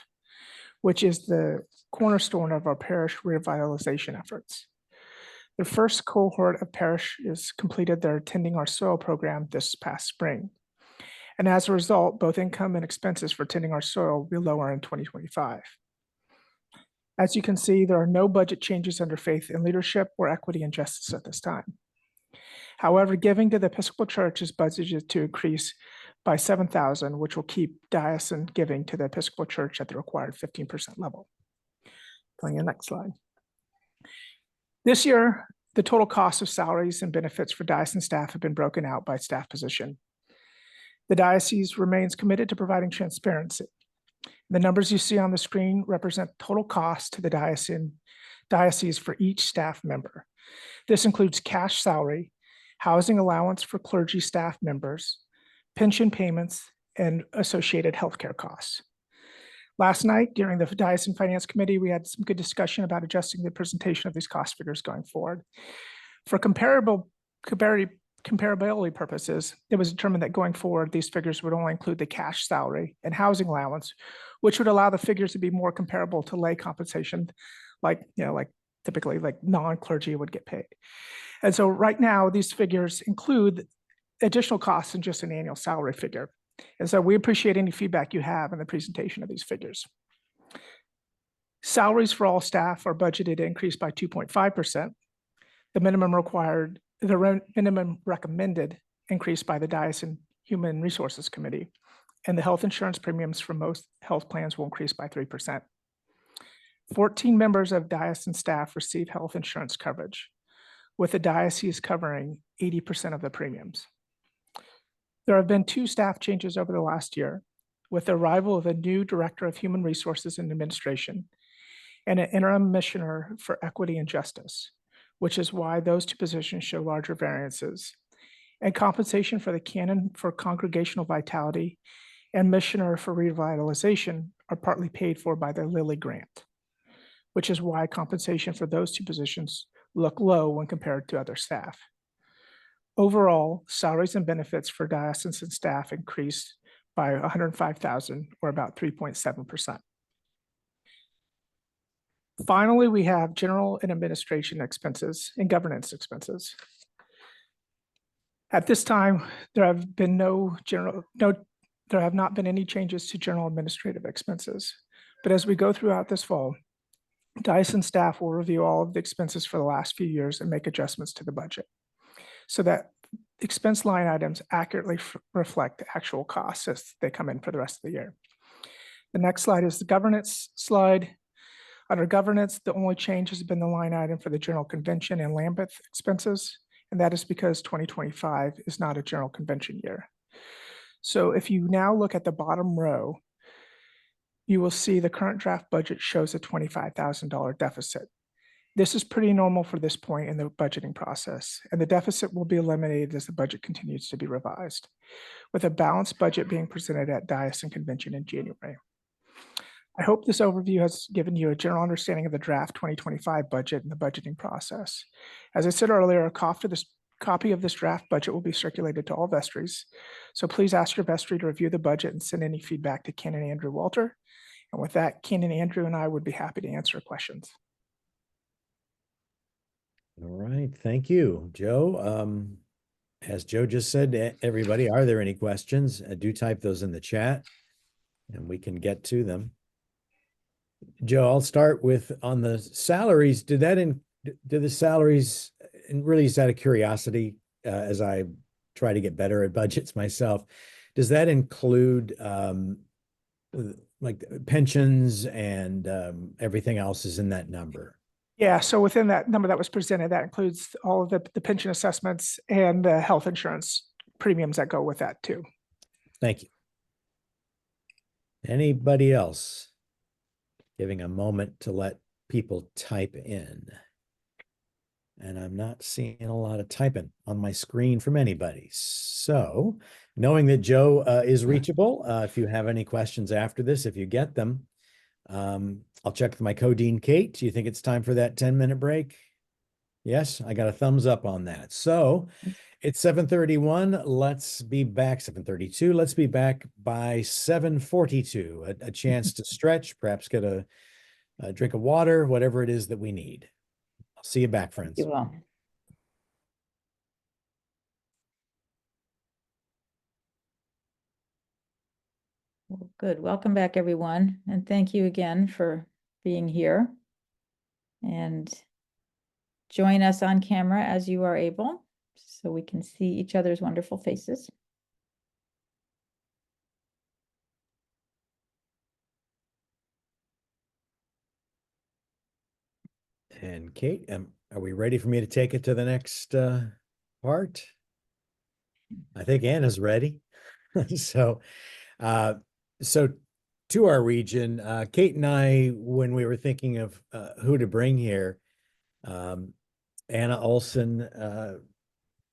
S6: which is the cornerstone of our parish revitalization efforts. The first cohort of parishes completed their Tending Our Soil program this past spring. And as a result, both income and expenses for Tending Our Soil will be lower in 2025. As you can see, there are no budget changes under faith and leadership or equity and justice at this time. However, giving to the Episcopal Church is budgeted to increase by $7,000, which will keep diocesan giving to the Episcopal Church at the required 15% level. Going to the next slide. This year, the total cost of salaries and benefits for diocesan staff have been broken out by staff position. The diocese remains committed to providing transparency. The numbers you see on the screen represent total cost to the diocese for each staff member. This includes cash salary, housing allowance for clergy staff members, pension payments, and associated healthcare costs. Last night, during the Diocesan Finance Committee, we had some good discussion about adjusting the presentation of these cost figures going forward. For comparability purposes, it was determined that going forward, these figures would only include the cash salary and housing allowance, which would allow the figures to be more comparable to lay compensation, like typically non-clergy would get paid. And so right now, these figures include additional costs than just an annual salary figure. And so we appreciate any feedback you have in the presentation of these figures. Salaries for all staff are budgeted to increase by 2.5%. The minimum recommended increase by the Diocesan Human Resources Committee, and the health insurance premiums for most health plans will increase by 3%. 14 members of diocesan staff receive health insurance coverage, with the diocese covering 80% of the premiums. There have been 2 staff changes over the last year, with the arrival of a new Director of Human Resources and Administration and an interim missioner for equity and justice, which is why those two positions show larger variances. And compensation for the canon for congregational vitality and missioner for revitalization are partly paid for by the Lilly grant, which is why compensation for those two positions look low when compared to other staff. Overall, salaries and benefits for diocesan staff increased by $105,000, or about 3.7%. Finally, we have general and administration expenses and governance expenses. At this time, there have not been any changes to general administrative expenses. But as we go throughout this fall, diocesan staff will review all of the expenses for the last few years and make adjustments to the budget so that expense line items accurately reflect the actual costs as they come in for the rest of the year. The next slide is the governance slide. Under governance, the only change has been the line item for the general convention and Lambeth expenses, and that is because 2025 is not a general convention year. So if you now look at the bottom row, you will see the current draft budget shows a $25,000 deficit. This is pretty normal for this point in the budgeting process, and the deficit will be eliminated as the budget continues to be revised, with a balanced budget being presented at diocesan convention in January. I hope this overview has given you a general understanding of the draft 2025 budget and the budgeting process. As I said earlier, a copy of this draft budget will be circulated to all vestries. So please ask your vestry to review the budget and send any feedback to Ken and Andrew Walter. And with that, Ken and Andrew and I would be happy to answer questions.
S2: All right, thank you, Joe. As Joe just said, everybody, are there any questions? Do type those in the chat and we can get to them. Joe, I'll start with on the salaries. Did the salaries, and really just out of curiosity, as I try to get better at budgets myself, does that include like pensions and everything else is in that number?
S6: Yeah, so within that number that was presented, that includes all of the pension assessments and the health insurance premiums that go with that too.
S2: Thank you. Anybody else? Giving a moment to let people type in. And I'm not seeing a lot of typing on my screen from anybody. So knowing that Joe is reachable, if you have any questions after this, if you get them, I'll check with my co-dean, Kate. Do you think it's time for that 10-minute break? Yes, I got a thumbs up on that. So it's 7:31. Let's be back, 7:32. Let's be back by 7:42. A chance to stretch, perhaps get a drink of water, whatever it is that we need. I'll see you back, friends.
S1: You will. Well, good. Welcome back, everyone. And thank you again for being here. And join us on camera as you are able, so we can see each other's wonderful faces.
S2: And Kate, are we ready for me to take it to the next part? I think Anna's ready. So to our region, Kate and I, when we were thinking of who to bring here, Anna Olson,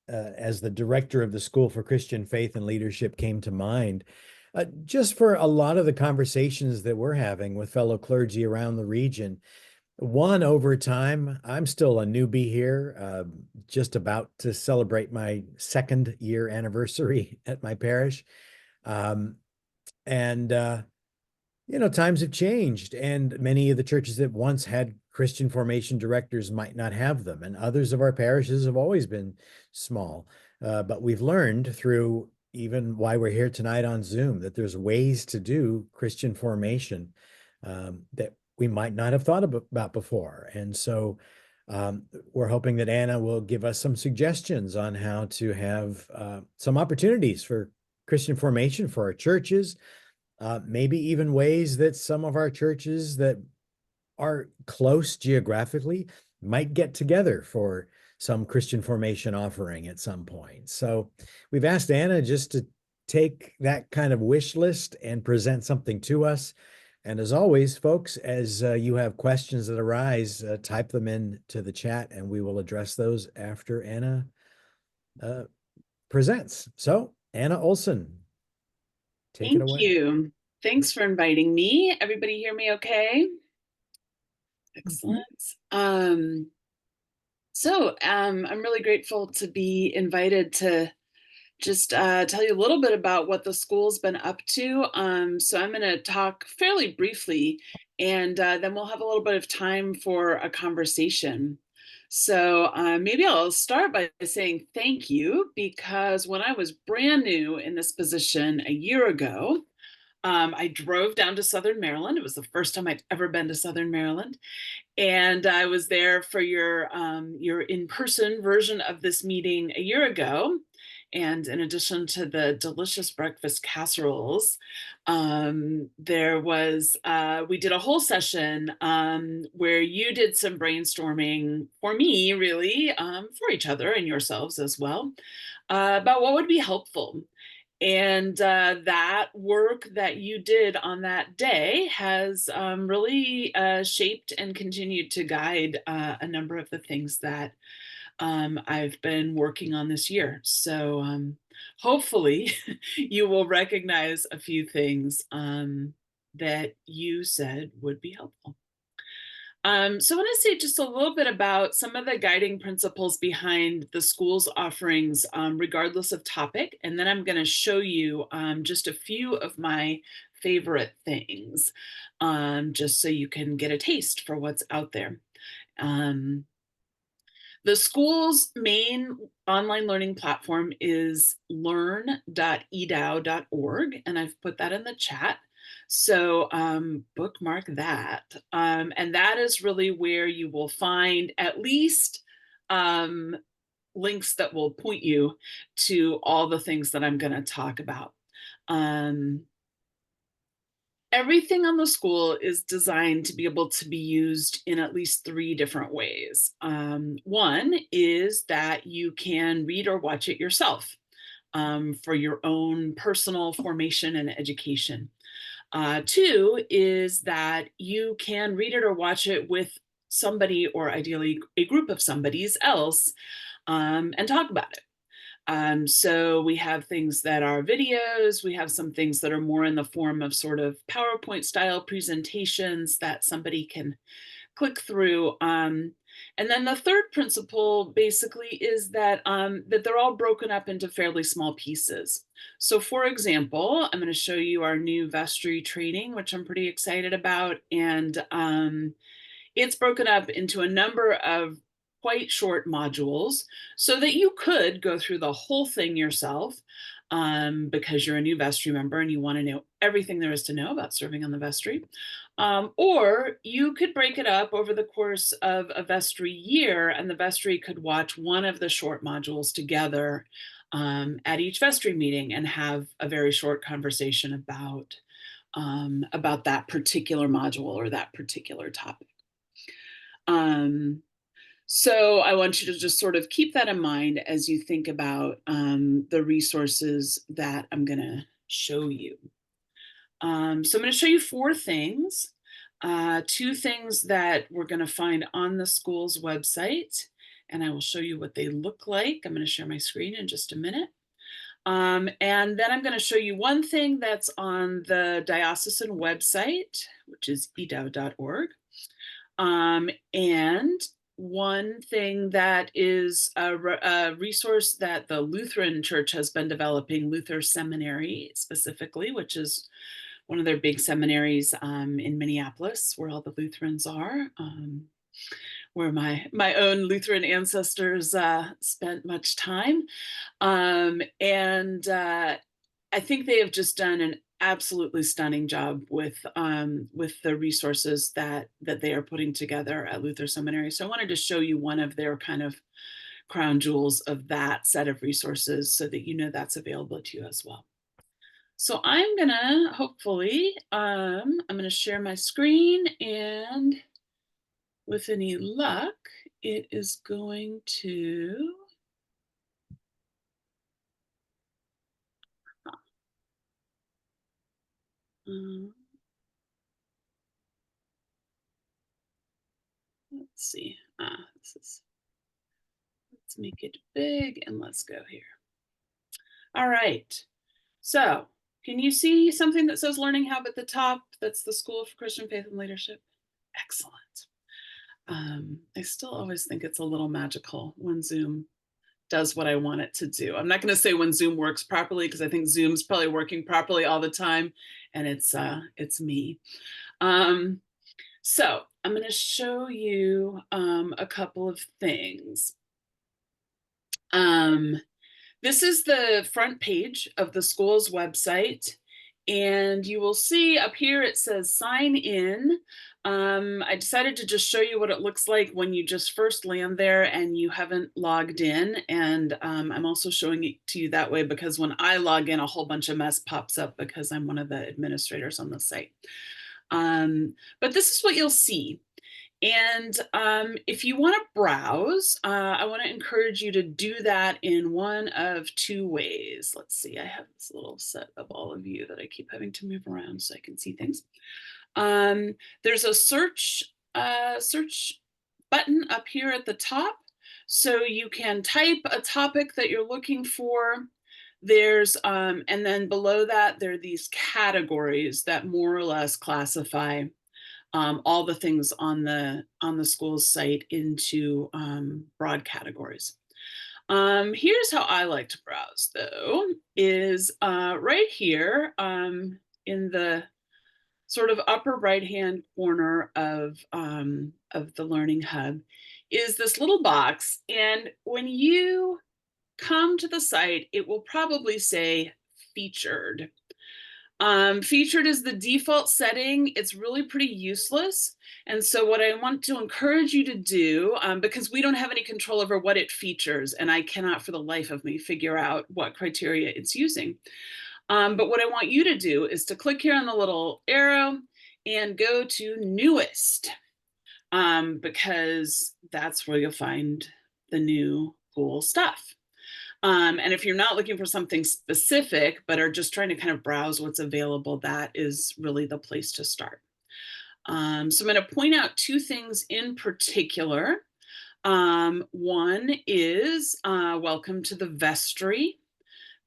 S2: as the director of the School for Christian Faith and Leadership, came to mind, just for a lot of the conversations that we're having with fellow clergy around the region. One, over time, I'm still a newbie here, just about to celebrate my 2nd year anniversary at my parish. You know, times have changed, and many of the churches that once had Christian formation directors might not have them, and others of our parishes have always been small. But we've learned through even why we're here tonight on Zoom that there's ways to do Christian formation that we might not have thought about before. And so we're hoping that Anna will give us some suggestions on how to have some opportunities for Christian formation for our churches, maybe even ways that some of our churches that are close geographically might get together for some Christian formation offering at some point. So we've asked Anna just to take that kind of wish list and present something to us. And as always, folks, as you have questions that arise, type them in to the chat and we will address those after Anna presents. So, Anna Olson, take it
S7: Thank
S2: away.
S7: you. Thanks for inviting me. Everybody hear me okay? Excellent. I'm really grateful to be invited to just tell you a little bit about what the school's been up to. So I'm going to talk fairly briefly, and then we'll have a little bit of time for a conversation. So maybe I'll start by saying thank you, because when I was brand new in this position a year ago, I drove down to Southern Maryland. It was the first time I'd ever been to Southern Maryland. And I was there for your in-person version of this meeting a year ago. And in addition to the delicious breakfast casseroles, there was, we did a whole session where you did some brainstorming for me, really, for each other and yourselves as well, about what would be helpful. And that work that you did on that day has really shaped and continued to guide a number of the things that I've been working on this year. So hopefully you will recognize a few things that you said would be helpful. So I want to say just a little bit about some of the guiding principles behind the school's offerings, regardless of topic. And then I'm going to show you just a few of my favorite things, just so you can get a taste for what's out there. The school's main online learning platform is learn.edow.org, and I've put that in the chat. So bookmark that. And that is really where you will find at least links that will point you to all the things that I'm going to talk about. Everything on the school is designed to be able to be used in at least 3 different ways. One is that you can read or watch it yourself for your own personal formation and education. 2 is that you can read it or watch it with somebody, or ideally a group of somebody's else, and talk about it. So we have things that are videos, we have some things that are more in the form of sort of PowerPoint style presentations that somebody can click through. And then the third principle basically is that, that they're all broken up into fairly small pieces. So for example, I'm going to show you our new vestry training, which I'm pretty excited about. And it's broken up into a number of quite short modules so that you could go through the whole thing yourself, because you're a new vestry member and you want to know everything there is to know about serving on the vestry. Or you could break it up over the course of a vestry year, and the vestry could watch one of the short modules together at each vestry meeting and have a very short conversation about that particular module or that particular topic. So I want you to just sort of keep that in mind as you think about the resources that I'm going to show you. So I'm going to show you 4 things. 2 things that we're going to find on the school's website, and I will show you what they look like. I'm going to share my screen in just a minute. And then I'm going to show you 1 thing that's on the diocesan website, which is edow.org. And 1 thing that is a resource that the Lutheran Church has been developing, Luther Seminary specifically, which is one of their big seminaries in Minneapolis, where all the Lutherans are, where my own Lutheran ancestors spent much time. And I think they have just done an absolutely stunning job with the resources that they are putting together at Luther Seminary. So I wanted to show you one of their kind of crown jewels of that set of resources so that you know that's available to you as well. So I'm gonna hopefully, I'm gonna share my screen, and with any luck, it is going to let's see. Let's make it big and let's go here. All right. So can you see something that says Learning Hub at the top? That's the School for Christian Faith and Leadership. Excellent. I still always think it's a little magical when Zoom does what I want it to do. I'm not going to say when Zoom works properly, because I think Zoom's probably working properly all the time, and it's me. So I'm going to show you a couple of things. This is the front page of the school's website, and you will see up here it says sign in. I decided to just show you what it looks like when you just first land there and you haven't logged in. And I'm also showing it to you that way because when I log in, a whole bunch of mess pops up because I'm one of the administrators on the site. But this is what you'll see. And if you want to browse, I want to encourage you to do that in one of two ways. Let's see, I have this little set of all of you that I keep having to move around so I can see things. There's a search button up here at the top. So you can type a topic that you're looking for. There's, and then below that, there are these categories that more or less classify all the things on the school's site into broad categories. Here's how I like to browse, though, is right here in the sort of upper right-hand corner of the Learning Hub is this little box. And when you come to the site, it will probably say featured. Featured is the default setting. It's really pretty useless. And so what I want to encourage you to do, because we don't have any control over what it features, and I cannot for the life of me figure out what criteria it's using. But what I want you to do is to click here on the little arrow and go to newest, because that's where you'll find the new cool stuff. And if you're not looking for something specific, but are just trying to kind of browse what's available, that is really the place to start. So I'm going to point out two things in particular. One is welcome to the vestry.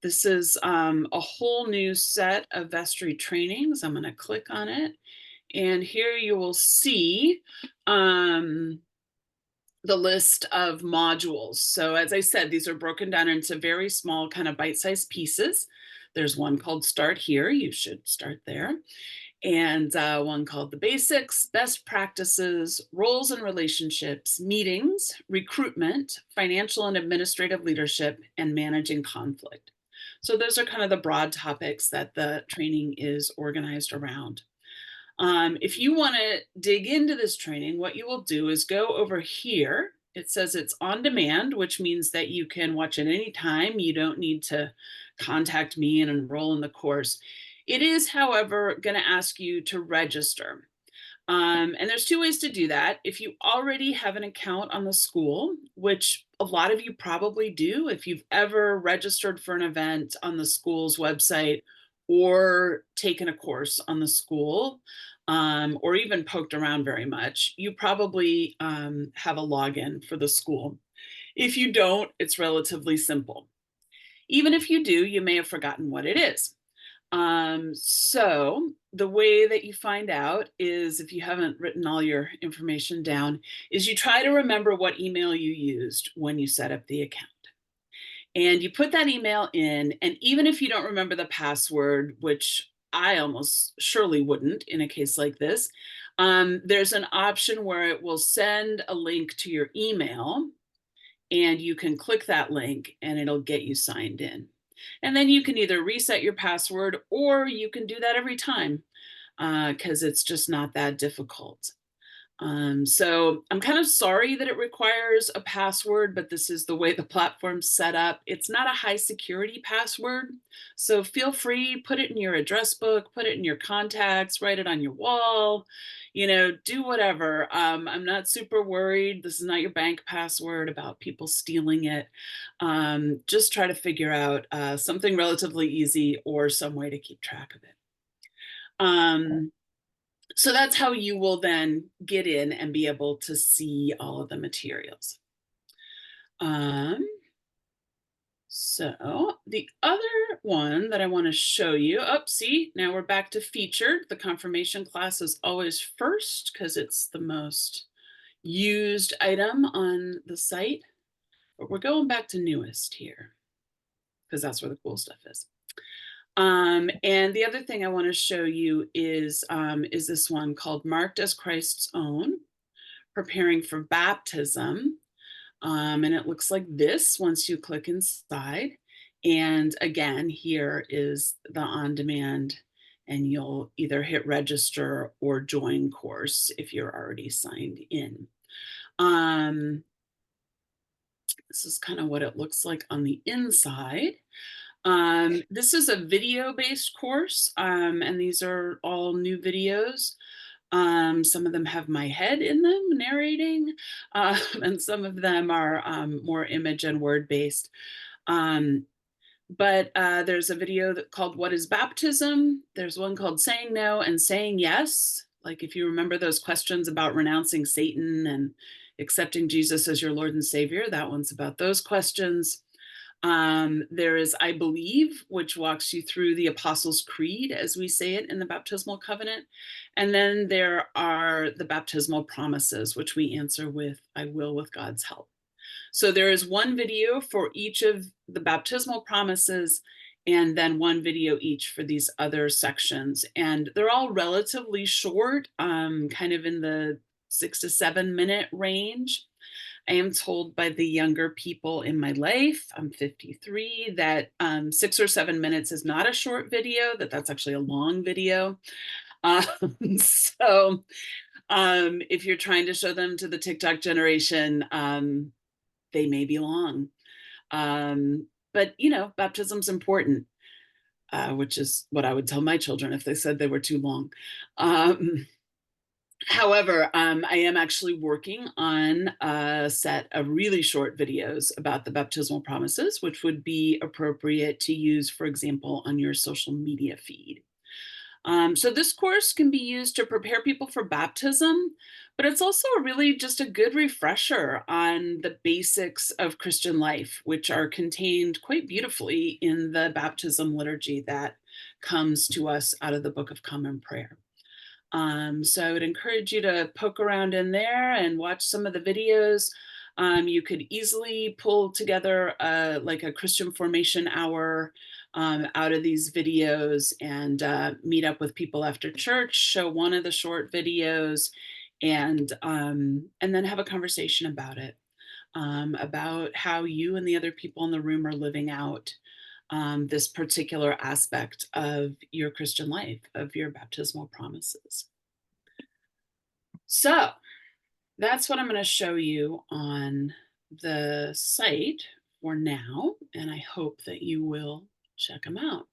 S7: This is a whole new set of vestry trainings. I'm going to click on it. And here you will see the list of modules. So as I said, these are broken down into very small kind of bite-sized pieces. There's one called Start Here. You should start there. And one called The Basics, Best Practices, Roles and Relationships, Meetings, Recruitment, Financial and Administrative Leadership, and Managing Conflict. So those are kind of the broad topics that the training is organized around. If you want to dig into this training, what you will do is go over here. It says it's on demand, which means that you can watch it anytime. You don't need to contact me and enroll in the course. It is, however, going to ask you to register. And there's two ways to do that. If you already have an account on the school, which a lot of you probably do, if you've ever registered for an event on the school's website or taken a course on the school, or even poked around very much, you probably have a login for the school. If you don't, it's relatively simple. Even if you do, you may have forgotten what it is. So the way that you find out is, if you haven't written all your information down, is you try to remember what email you used when you set up the account. And you put that email in, and even if you don't remember the password, which I almost surely wouldn't in a case like this, there's an option where it will send a link to your email, and you can click that link and it'll get you signed in. And then you can either reset your password, or you can do that every time, because it's just not that difficult. So I'm kind of sorry that it requires a password, but this is the way the platform's set up. It's not a high security password, so feel free, put it in your address book, put it in your contacts, write it on your wall, you know, do whatever. I'm not super worried. This is not your bank password about people stealing it. Just try to figure out something relatively easy or some way to keep track of it. So that's how you will then get in and be able to see all of the materials. So the other one that I want to show you, see, now we're back to featured. The confirmation class is always first because it's the most used item on the site. But we're going back to newest here because that's where the cool stuff is. And the other thing I want to show you is this one called Marked as Christ's Own, Preparing for Baptism. And it looks like this once you click inside. And again, here is the on-demand, and you'll either hit register or join course if you're already signed in. This is kind of what it looks like on the inside. This is a video-based course, and these are all new videos. Some of them have my head in them narrating, and some of them are more image and word-based. But there's a video called What is Baptism? There's one called Saying No and Saying Yes. Like if you remember those questions about renouncing Satan and accepting Jesus as your Lord and Savior, that one's about those questions. There is I Believe, which walks you through the Apostles' Creed as we say it in the baptismal covenant. And then there are the baptismal promises, which we answer with I will with God's help. So there is one video for each of the baptismal promises and then one video each for these other sections. And they're all relatively short, kind of in the 6 to 7 minute range. I am told by the younger people in my life, I'm 53, that 6 or 7 minutes is not a short video, that's actually a long video. So if you're trying to show them to the TikTok generation, they may be long. But, you know, baptism's important, which is what I would tell my children if they said they were too long. However, I am actually working on a set of really short videos about the baptismal promises, which would be appropriate to use, for example, on your social media feed. So this course can be used to prepare people for baptism, but it's also really just a good refresher on the basics of Christian life, which are contained quite beautifully in the baptism liturgy that comes to us out of the Book of Common Prayer. So I would encourage you to poke around in there and watch some of the videos. You could easily pull together like a Christian formation hour out of these videos and meet up with people after church, show one of the short videos, and then have a conversation about it, about how you and the other people in the room are living out this particular aspect of your Christian life, of your baptismal promises. So that's what I'm going to show you on the site for now, and I hope that you will check them out.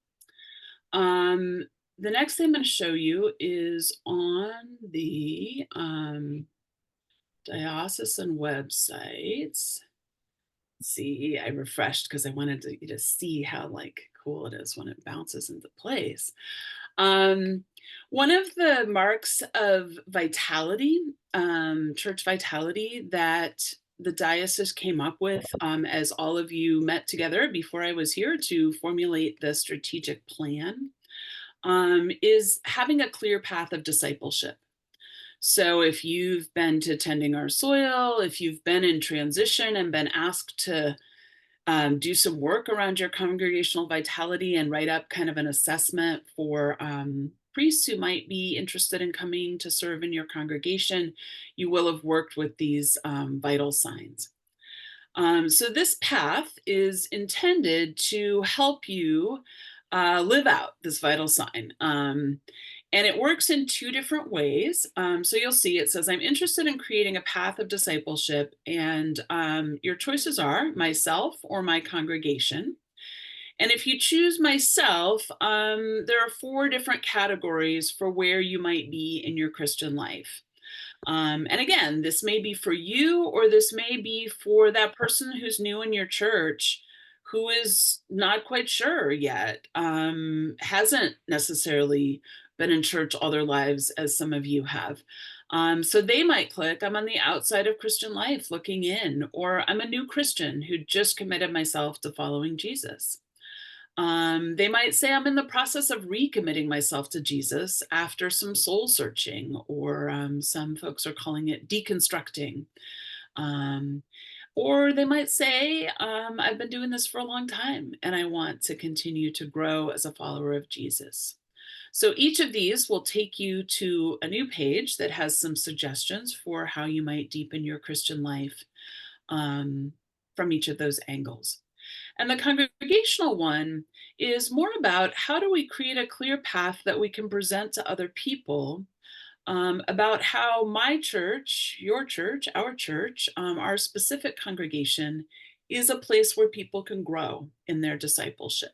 S7: The next thing I'm going to show you is on the diocesan websites. See, I refreshed because I wanted you to see how like cool it is when it bounces into place. One of the marks of vitality, church vitality, that the diocese came up with as all of you met together before I was here to formulate the strategic plan, is having a clear path of discipleship. So if you've been to Tending Our Soil, if you've been in transition and been asked to do some work around your congregational vitality and write up kind of an assessment for priests who might be interested in coming to serve in your congregation, you will have worked with these vital signs. So this path is intended to help you live out this vital sign. And it works in 2 different ways. So you'll see it says, I'm interested in creating a path of discipleship, and your choices are myself or my congregation. And if you choose myself, there are 4 different categories for where you might be in your Christian life. And again, this may be for you, or this may be for that person who's new in your church who is not quite sure yet, hasn't necessarily been in church all their lives, as some of you have. So they might click, I'm on the outside of Christian life looking in, or I'm a new Christian who just committed myself to following Jesus. They might say, I'm in the process of recommitting myself to Jesus after some soul searching, or some folks are calling it deconstructing. Or they might say, I've been doing this for a long time and I want to continue to grow as a follower of Jesus. So each of these will take you to a new page that has some suggestions for how you might deepen your Christian life from each of those angles. And the congregational one is more about how do we create a clear path that we can present to other people about how my church, your church, our specific congregation is a place where people can grow in their discipleship.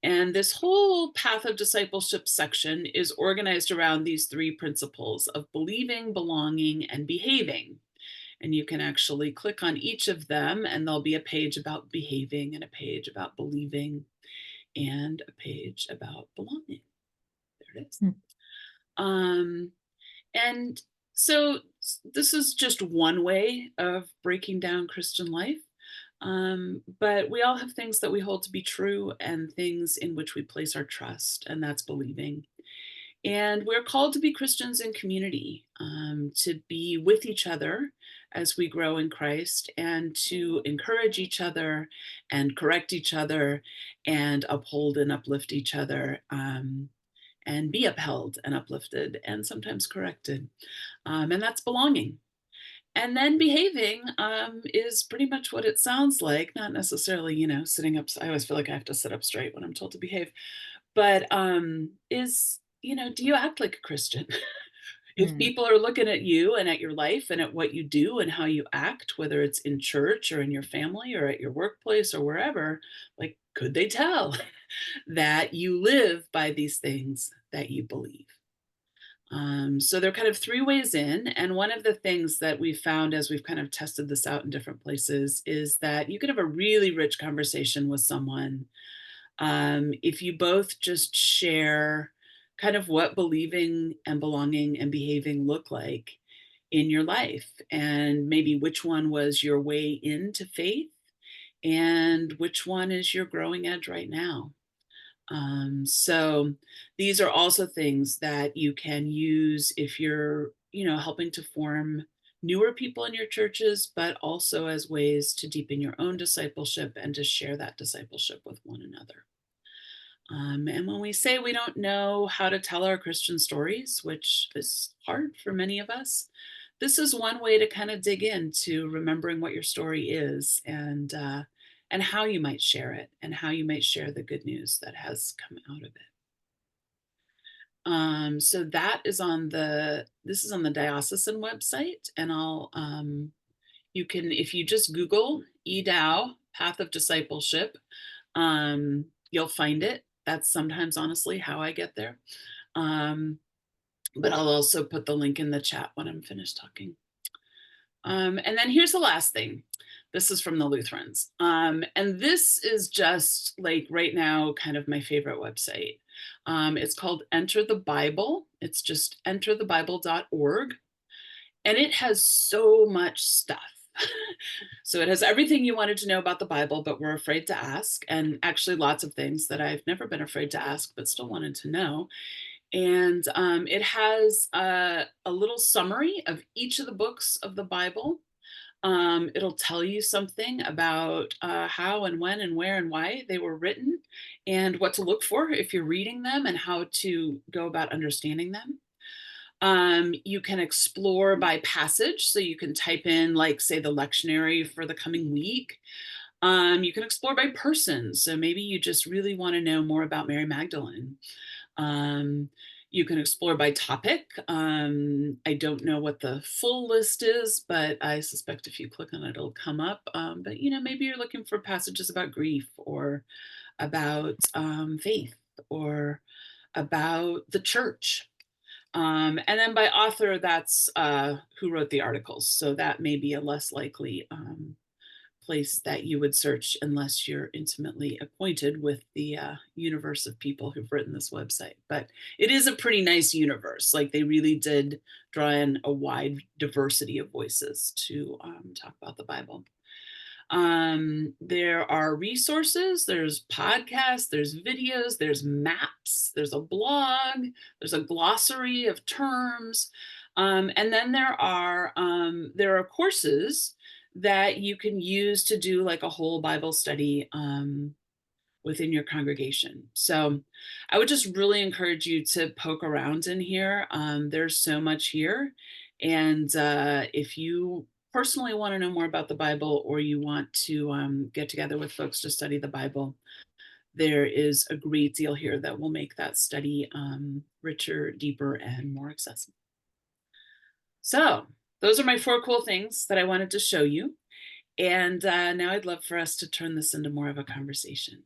S7: And this whole path of discipleship section is organized around these three principles of believing, belonging, and behaving. And you can actually click on each of them and there'll be a page about behaving and a page about believing and a page about belonging. There it is. And so this is just one way of breaking down Christian life. But we all have things that we hold to be true and things in which we place our trust, and that's believing. And we're called to be Christians in community, to be with each other as we grow in Christ, and to encourage each other and correct each other and uphold and uplift each other, and be upheld and uplifted and sometimes corrected. And that's belonging. And then behaving is pretty much what it sounds like, not necessarily, sitting up. I always feel like I have to sit up straight when I'm told to behave, but is, do you act like a Christian? If people are looking at you and at your life and at what you do and how you act, whether it's in church or in your family or at your workplace or wherever, like, could they tell that you live by these things that you believe? So there are kind of three ways in. And one of the things that we've found as we've kind of tested this out in different places is that you can have a really rich conversation with someone if you both just share kind of what believing and belonging and behaving look like in your life, and maybe which one was your way into faith and which one is your growing edge right now. So these are also things that you can use if you're, helping to form newer people in your churches, but also as ways to deepen your own discipleship and to share that discipleship with one another. And when we say we don't know how to tell our Christian stories, which is hard for many of us, this is one way to kind of dig into remembering what your story is, and how you might share it, and how you might share the good news that has come out of it. So that is this is on the diocesan website, and you can, if you just Google EDOW, Path of Discipleship, you'll find it. That's sometimes honestly how I get there. But I'll also put the link in the chat when I'm finished talking. And then here's the last thing. This is from the Lutherans. And this is just like right now, kind of my favorite website. It's called Enter the Bible. It's just enterthebible.org. And it has so much stuff. So it has everything you wanted to know about the Bible, but were afraid to ask. And actually lots of things that I've never been afraid to ask, but still wanted to know. And it has a little summary of each of the books of the Bible. It'll tell you something about how and when and where and why they were written, and what to look for if you're reading them, and how to go about understanding them. You can explore by passage, so you can type in, like, say, the lectionary for the coming week. You can explore by person, so maybe you just really want to know more about Mary Magdalene. You can explore by topic. I don't know what the full list is, but I suspect if you click on it, it'll come up. But maybe you're looking for passages about grief, or about faith, or about the church. And then by author, that's who wrote the articles. So that may be a less likely place that you would search unless you're intimately acquainted with the universe of people who've written this website. But it is a pretty nice universe. Like, they really did draw in a wide diversity of voices to talk about the Bible. There are resources, there's podcasts, there's videos, there's maps, there's a blog, there's a glossary of terms. And then there are courses that you can use to do like a whole Bible study within your congregation. So I would just really encourage you to poke around in here. There's so much here. And if you personally want to know more about the Bible, or you want to get together with folks to study the Bible, there is a great deal here that will make that study richer, deeper, and more accessible. So those are my 4 cool things that I wanted to show you. And now I'd love for us to turn this into more of a conversation.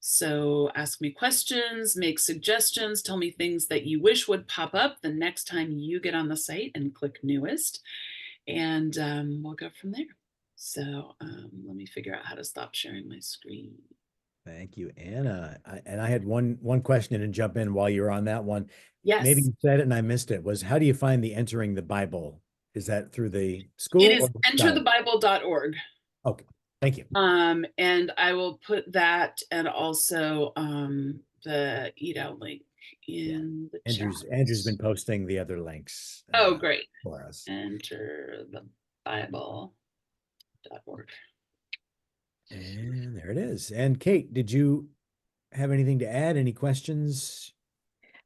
S7: So ask me questions, make suggestions, tell me things that you wish would pop up the next time you get on the site and click newest. And we'll go from there. So let me figure out how to stop sharing my screen.
S2: Thank you, Anna. I had one question and jump in while you're on that one.
S7: Yes.
S2: Maybe you said it and I missed it. Was how do you find the Entering the Bible? Is that through the school?
S7: It is
S2: or the site?
S7: enterthebible.org.
S2: Okay, thank you.
S7: And I will put that and also the eat-out link in the chat.
S2: Andrew's been posting the other links.
S7: Oh, great.
S2: For us.
S7: Enterthebible.org.
S2: And there it is. And Kate, did you have anything to add? Any questions?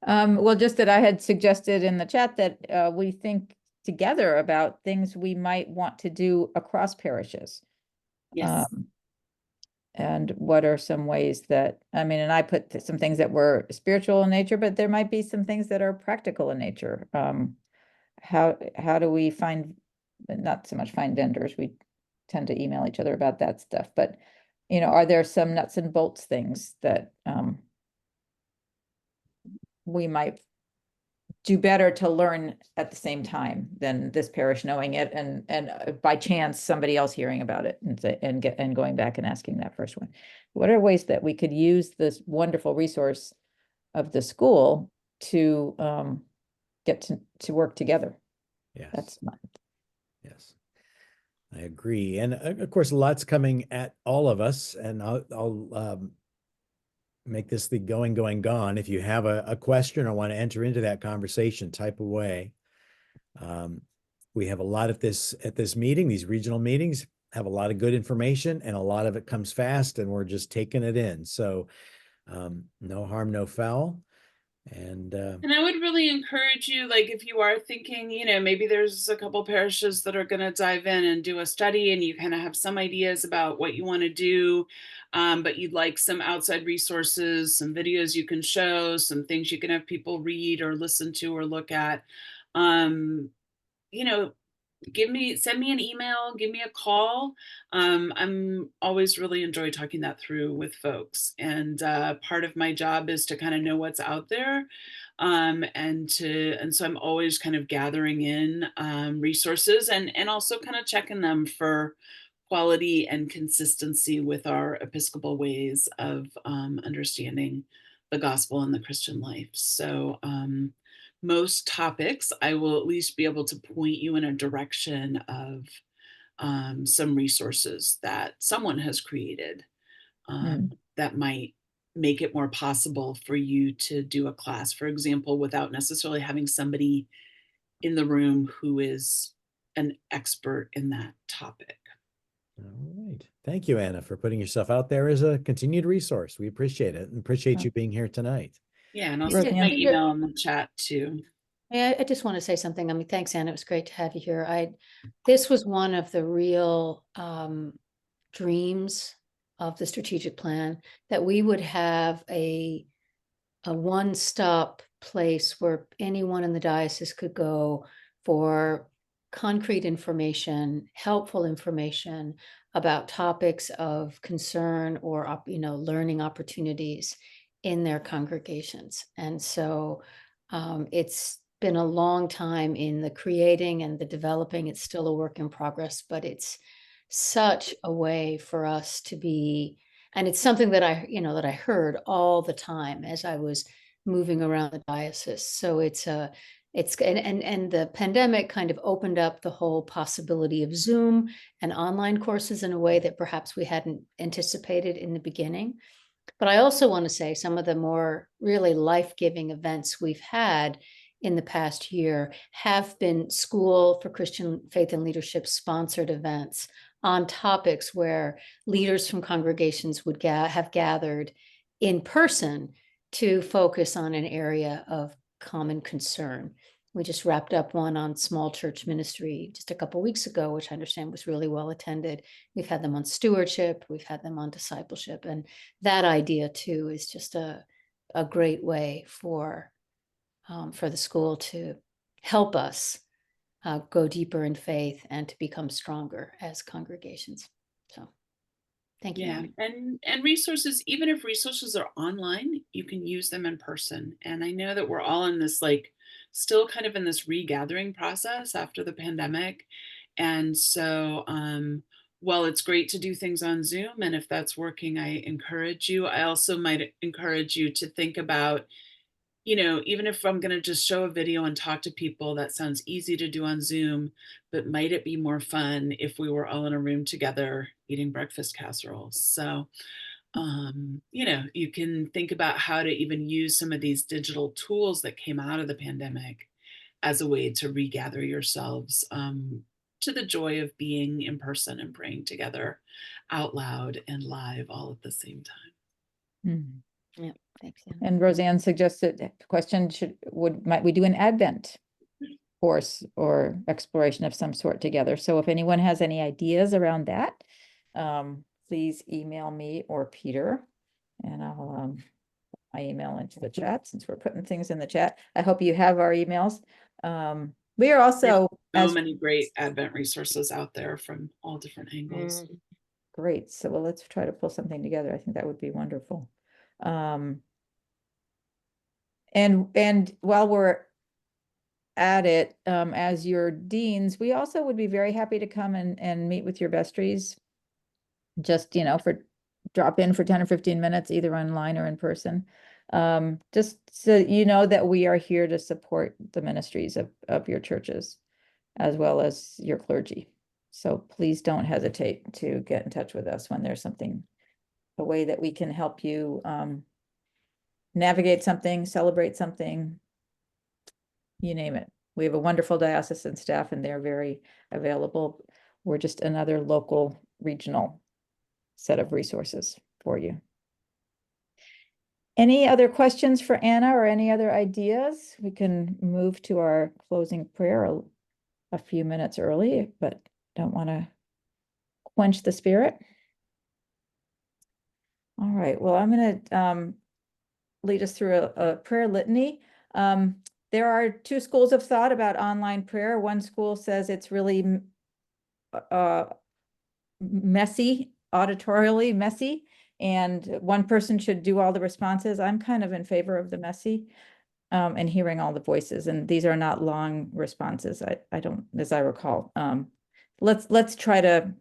S1: Well, just that I had suggested in the chat that we think together about things we might want to do across parishes.
S7: Yes.
S1: And what are some ways that, I mean, and I put some things that were spiritual in nature, but there might be some things that are practical in nature. How do we find, not so much find vendors, we tend to email each other about that stuff, but you know, are there some nuts and bolts things that we might do better to learn at the same time than this parish knowing it and by chance somebody else hearing about it and going back and asking that first one? What are ways that we could use this wonderful resource of the school to get to work together?
S2: Yes.
S1: That's my,
S2: Yes, I agree. And of course, lots coming at all of us, and I'll make this the going, gone. If you have a question or want to enter into that conversation, type away. We have a lot at this meeting. These regional meetings have a lot of good information, and a lot of it comes fast, and we're just taking it in. So no harm, no foul. And
S7: I would really encourage you, like, if you are thinking, you know, maybe there's a couple parishes that are going to dive in and do a study, and you kind of have some ideas about what you want to do, but you'd like some outside resources, some videos you can show, some things you can have people read or listen to or look at. You know, send me an email, give me a call. I'm always really enjoy talking that through with folks. And part of my job is to kind of know what's out there. And so I'm always kind of gathering in resources and also kind of checking them for quality and consistency with our Episcopal ways of understanding the gospel and the Christian life. So most topics, I will at least be able to point you in a direction of some resources that someone has created that might make it more possible for you to do a class, for example, without necessarily having somebody in the room who is an expert in that topic.
S2: all right. Thank you, Anna, for putting yourself out there as a continued resource. We appreciate it and appreciate you being here tonight.
S7: Yeah, and I'll
S1: Roseanne.
S7: stick my email in the chat too.
S3: Yeah, I just want to say something. I mean, thanks, Anna. It was great to have you here. This was one of the real dreams of the strategic plan, that we would have a one-stop place where anyone in the diocese could go for concrete information, helpful information about topics of concern or learning opportunities in their congregations. And so it's been a long time in the creating and the developing. It's still a work in progress, but it's such a way for us to be, and it's something that I heard all the time as I was moving around the diocese. So and the pandemic kind of opened up the whole possibility of Zoom and online courses in a way that perhaps we hadn't anticipated in the beginning. But I also want to say some of the more really life-giving events we've had in the past year have been School for Christian Faith and Leadership sponsored events on topics where leaders from congregations would have gathered in person to focus on an area of common concern. We just wrapped up one on small church ministry just a couple of weeks ago, which I understand was really well attended. We've had them on stewardship, we've had them on discipleship, and that idea too is just a great way for the school to help us go deeper in faith and to become stronger as congregations. So thank you.
S7: Yeah,
S3: Annie.
S7: and resources, even if resources are online, you can use them in person. And I know that we're all in this still kind of in this regathering process after the pandemic. And so while it's great to do things on Zoom, and if that's working, I encourage you. I also might encourage you to think about, even if I'm going to just show a video and talk to people, that sounds easy to do on Zoom, but might it be more fun if we were all in a room together eating breakfast casseroles? So, you can think about how to even use some of these digital tools that came out of the pandemic as a way to regather yourselves to the joy of being in person and praying together out loud and live all at the same time.
S3: Yeah, thanks. Annie.
S1: And Roseanne suggested the question might we do an Advent course or exploration of some sort together? So if anyone has any ideas around that, please email me or Peter, and I'll my email into the chat since we're putting things in the chat. I hope you have our emails. We are also
S7: So many great Advent resources out there from all different angles.
S1: Great. So let's try to pull something together. I think that would be wonderful. And while we're at it, as your deans, we also would be very happy to come and meet with your vestries. Just, for drop in for 10 or 15 minutes, either online or in person. Just so you know that we are here to support the ministries of your churches as well as your clergy. So please don't hesitate to get in touch with us when there's a way that we can help you navigate something, celebrate something, you name it. We have a wonderful diocesan staff and they're very available. We're just another local regional set of resources for you. Any other questions for Anna or any other ideas? We can move to our closing prayer a few minutes early, but don't want to quench the spirit. All right, well, I'm going to lead us through a prayer litany. There are two schools of thought about online prayer. One school says it's really messy, auditorially messy, and one person should do all the responses. I'm kind of in favor of the messy and hearing all the voices. And these are not long responses. I don't, as I recall. Let's try to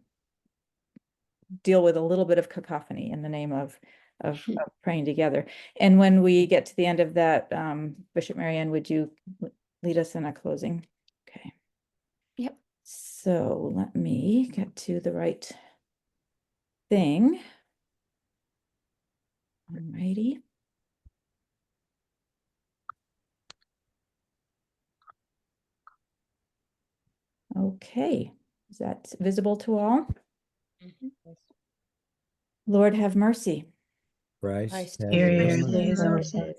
S1: deal with a little bit of cacophony in the name of praying together. And when we get to the end of that, Bishop Marianne, would you lead us in a closing? Okay.
S3: Yep.
S1: So let me get to the right thing. Alrighty. Okay. Is that visible to all? Lord, have mercy.
S2: Christ, have
S3: Kyrie
S2: mercy.
S3: eleison.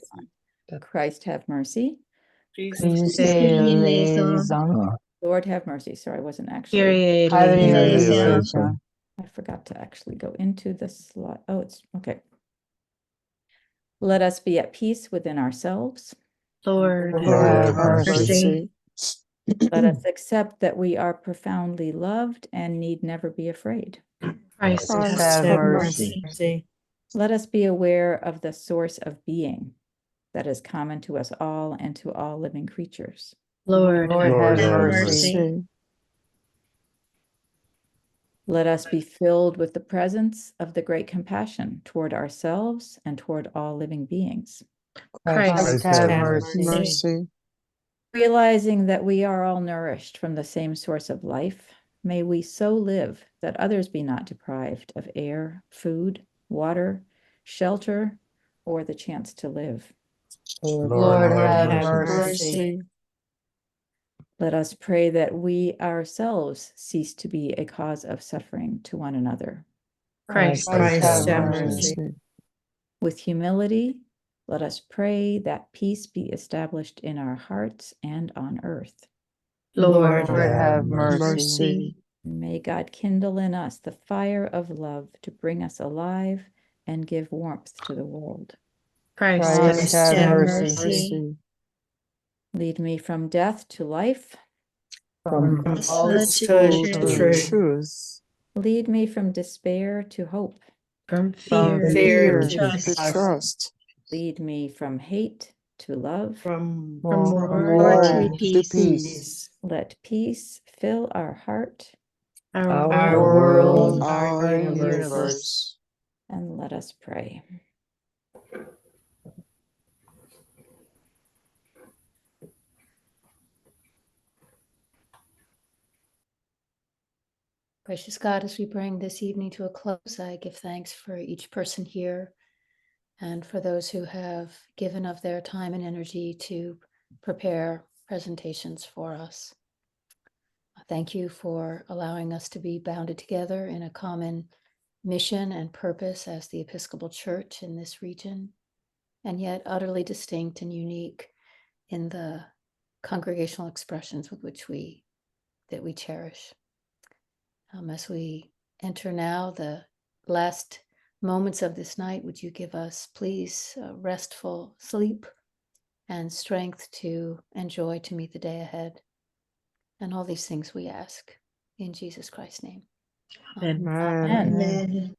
S1: Christ, have mercy.
S7: Please.
S1: Lord, have mercy. Sorry, I wasn't actually.
S8: Kyrie eleison.
S1: I forgot to actually go into the slide. Oh, it's okay. Let us be at peace within ourselves.
S8: Lord,
S2: have
S8: have mercy.
S1: Let us accept that we are profoundly loved and need never be afraid.
S8: Christ,
S2: Christ,
S8: have
S2: have
S8: mercy.
S1: Let us be aware of the source of being that is common to us all and to all living creatures.
S8: Lord,
S2: Lord,
S8: have
S2: have
S8: mercy.
S1: Let us be filled with the presence of the great compassion toward ourselves and toward all living beings.
S8: Christ have mercy.
S1: Realizing that we are all nourished from the same source of life, may we so live that others be not deprived of air, food, water, shelter, or the chance to live.
S8: Lord have mercy.
S1: Let us pray that we ourselves cease to be a cause of suffering to one another.
S8: Christ have mercy.
S1: With humility, let us pray that peace be established in our hearts and on earth.
S8: Lord
S9: have mercy.
S1: May God kindle in us the fire of love to bring us alive and give warmth to the world.
S8: Christ have mercy.
S1: Lead me from death to life.
S8: From falsehood to truth.
S1: Lead me from despair to hope.
S8: From
S9: Fear
S8: fear
S9: to
S8: to
S9: trust.
S8: trust.
S1: Lead me from hate to love.
S8: From
S9: war
S8: war
S9: to
S8: to
S9: peace.
S8: peace.
S1: Let peace fill our heart,
S8: Our world, our universe.
S1: and let us pray.
S3: Gracious God, as we bring this evening to a close, I give thanks for each person here and for those who have given of their time and energy to prepare presentations for us. Thank you for allowing us to be bounded together in a common mission and purpose as the Episcopal Church in this region, and yet utterly distinct and unique in the congregational expressions with which we cherish. As we enter now the last moments of this night, would you give us, please, restful sleep and strength to enjoy to meet the day ahead? And all these things we ask in Jesus Christ's name.
S1: Amen.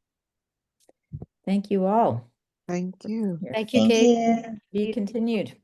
S1: Thank you all.
S8: Thank you.
S3: Thank you, Kate.
S1: Be continued.